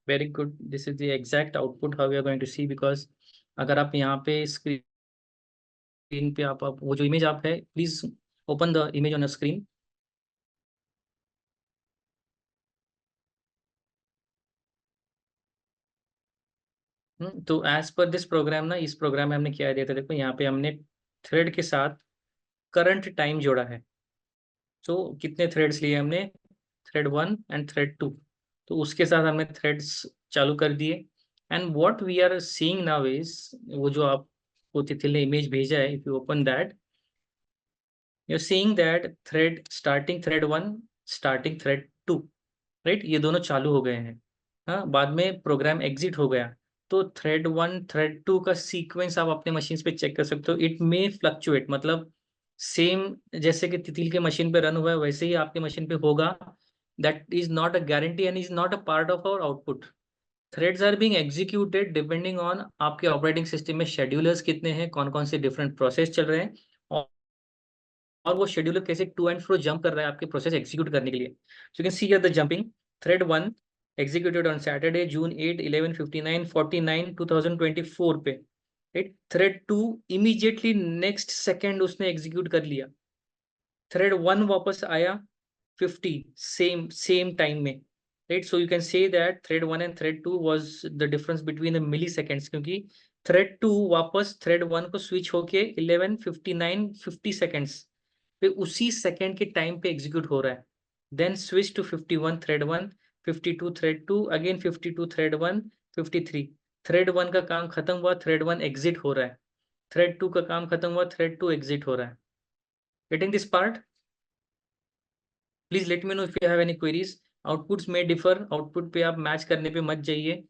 Very good, this is the exact output how we are going to see, because अगर आप यहाँ पे screen पे आप वो जो image आप है, please open the image on the screen. तो एज पर दिस प्रोग्राम ना, इस प्रोग्राम में हमने क्या दिया था, देखो यहाँ पे हमने थ्रेड के साथ करंट टाइम जोड़ा है। तो कितने थ्रेड्स लिए हमने, थ्रेड 1 एंड थ्रेड 2, तो उसके साथ हमने थ्रेड्स चालू कर दिए। And what we are seeing now is, वो जो आपको तिथिल ने इमेज भेजा है, if you open that, you are seeing that thread starting thread 1, starting thread 2, right, ये दोनों चालू हो गए हैं। हाँ, बाद में प्रोग्राम एग्जिट हो गया। तो थ्रेड 1 थ्रेड 2 का सीक्वेंस आप अपने मशीन पे चेक कर सकते हो, इट मे फ्लक्चुएट, मतलब सेम जैसे कि तितिल के मशीन पे रन हुआ है वैसे ही आपके मशीन पे होगा। That is not a guarantee and is not a part of our output. Threads are being executed depending on आपके ऑपरेटिंग सिस्टम में शेड्यूलर्स कितने हैं, कौन कौन से डिफरेंट प्रोसेस चल रहे हैं, और वो शेड्यूलर कैसे टू एंड फ्रो जंप कर रहा है आपके प्रोसेस एग्जीक्यूट करने के लिए। So you can see here the jumping. Thread 1 executed on Saturday June 8 11:59 49 2024 पे, right. Thread 2 immediately next second उसने एग्जीक्यूट कर लिया। थ्रेड 1 वापस आया 50 सेम सेम टाइम में, right. So you can say that thread 1 and thread 2 was the difference between the milli seconds, क्योंकि thread 2 वापस थ्रेड 1 को स्विच होके 11:59 50 सेकेंड्स पे उसी सेकेंड के टाइम पे एग्जीक्यूट हो रहा है। Then switch to 51 thread 1, 52 thread 2, again 52 thread 1, 53। Thread 1 का काम खत्म हुआ, थ्रेड 1 एग्जिट हो रहा है। थ्रेड 2 का काम खत्म हुआ, थ्रेड 2 एग्जिट हो रहा है। Getting this part? Please let me know if you have any queries. Outputs में डिफर, आउटपुट पे आप मैच करने पे मत जाइए।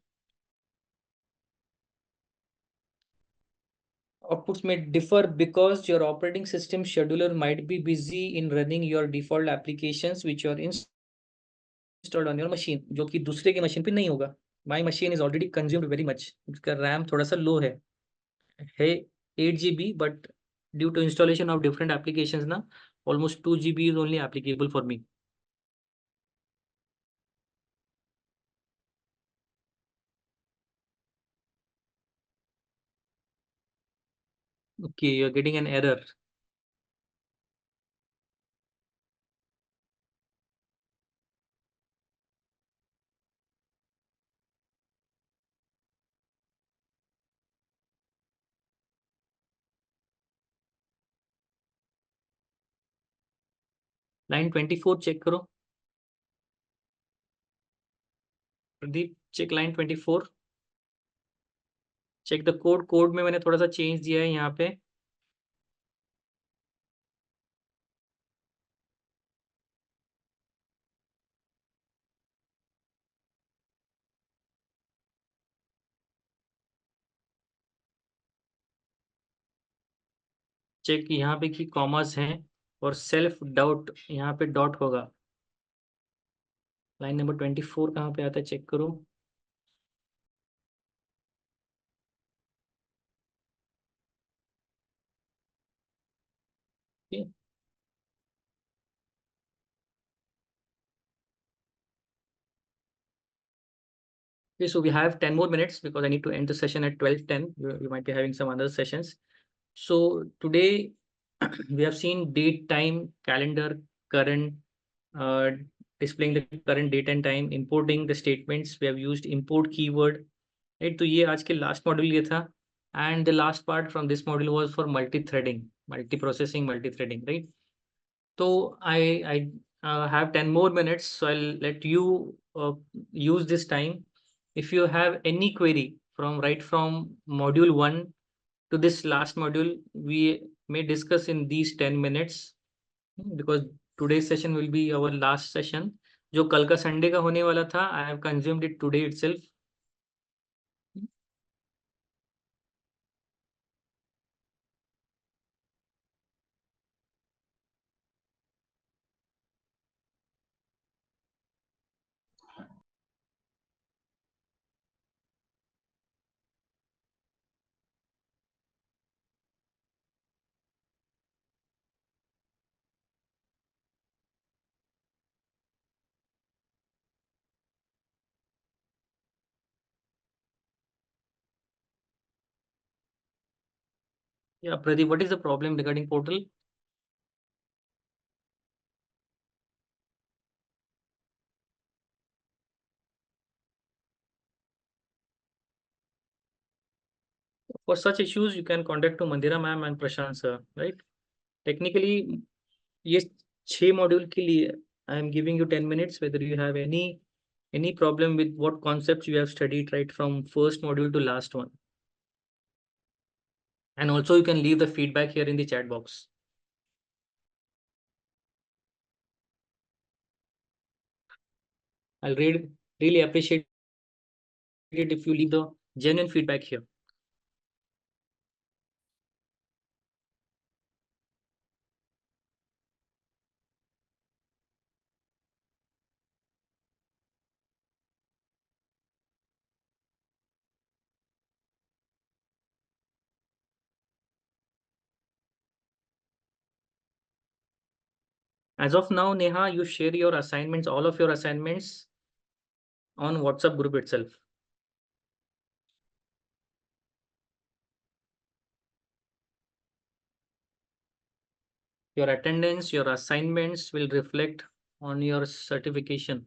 Outputs may differ because your operating system scheduler might be busy in running your default applications which are installed on your machine, जो कि दूसरे की मशीन पे नहीं होगा। My machine is already consumed very much, उसका रैम थोड़ा सा लो है 8 GB, but due to installation of different applications ना, almost 2 GB is only applicable for me. Okay, you are getting an error. Line 24 check करो। Pradeep check line 24, check the code. Code में मैंने थोड़ा सा चेंज दिया है यहाँ पे। चेक यहाँ पे कि कॉमर्स हैं और सेल्फ डाउट यहाँ पे डॉट होगा। लाइन नंबर 24 कहाँ पे आता है, चेक करो। Okay. Okay, so we have 10 more minutes because I need to end the session at 12:10. You might be having some other sessions. So today we have seen date, time, calendar, current, uh, displaying the current date and time, importing the statements. We have used import keyword. Right? तो ये आज के last module ये था. And the last part from this module was for multi-threading, multi-processing, multi-threading, right? So I have 10 more minutes, so I'll let you use this time. If you have any query from right from module 1 to this last module, we may discuss in these 10 minutes because today's session will be our last session. जो कल का Sunday का होने वाला था, I have consumed it today itself. Yeah, Pradeep, what is the problem regarding portal? For such issues, you can contact to Mandira ma'am and Prashant sir, right? Technically, ये 6 module के लिए I am giving you 10 minutes whether you have any problem with what concepts you have studied right from first module to last one. And also you can leave the feedback here in the chat box. I'll really appreciate it if you leave the genuine feedback here. As of now, Neha, you share your assignments, all of your assignments on WhatsApp group itself. Your attendance, your assignments will reflect on your certification.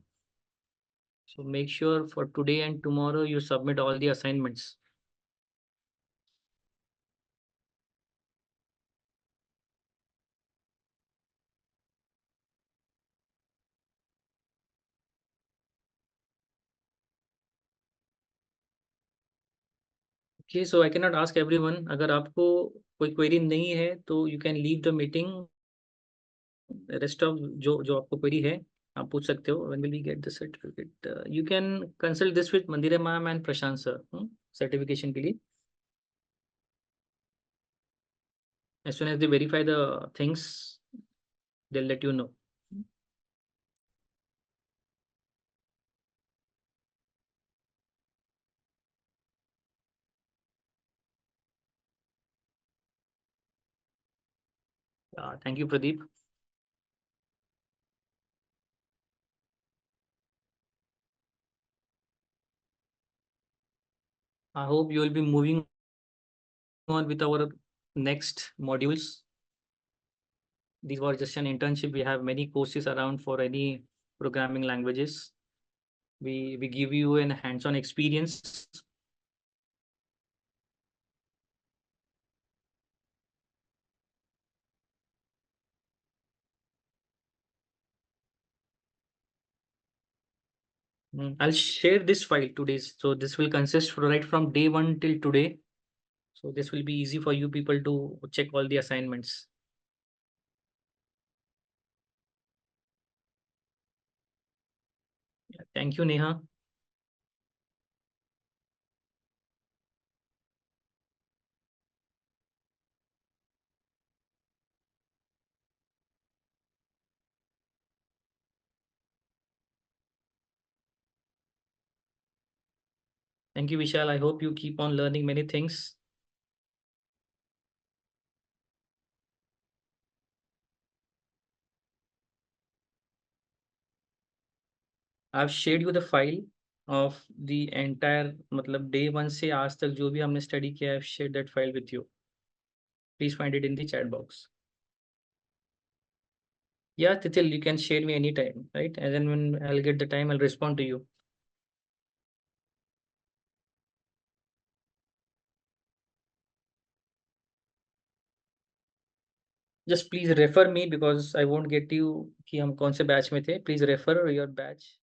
So make sure for today and tomorrow you submit all the assignments. Okay, so I cannot ask everyone. अगर आपको कोई query नहीं है तो you can leave the meeting. Rest of जो आपको query है आप पूछ सकते हो. When will we get the certificate? You can consult this with Mandira ma'am and Prashant sir. Certification के लिए. As soon as they verify the things, they'll let you know. Thank you, Pradeep. I hope you will be moving on with our next modules. These were just an internship. We have many courses around for any programming languages. We give you an hands-on experience. I'll share this file today's. So this will consist right from day 1 till today. So this will be easy for you people to check all the assignments. Yeah, thank you, Neha. Thank you, Vishal. I hope you keep on learning many things. I've shared you the file of the entire मतलब day 1 से आज तक जो भी हमने study किया, I've shared that file with you. Please find it in the chat box. Yeah, Titil, you can share me anytime, right? And then when I'll get the time, I'll respond to you. Just please refer me because I won't get you कि हम कौन से batch में थे. Please refer your batch.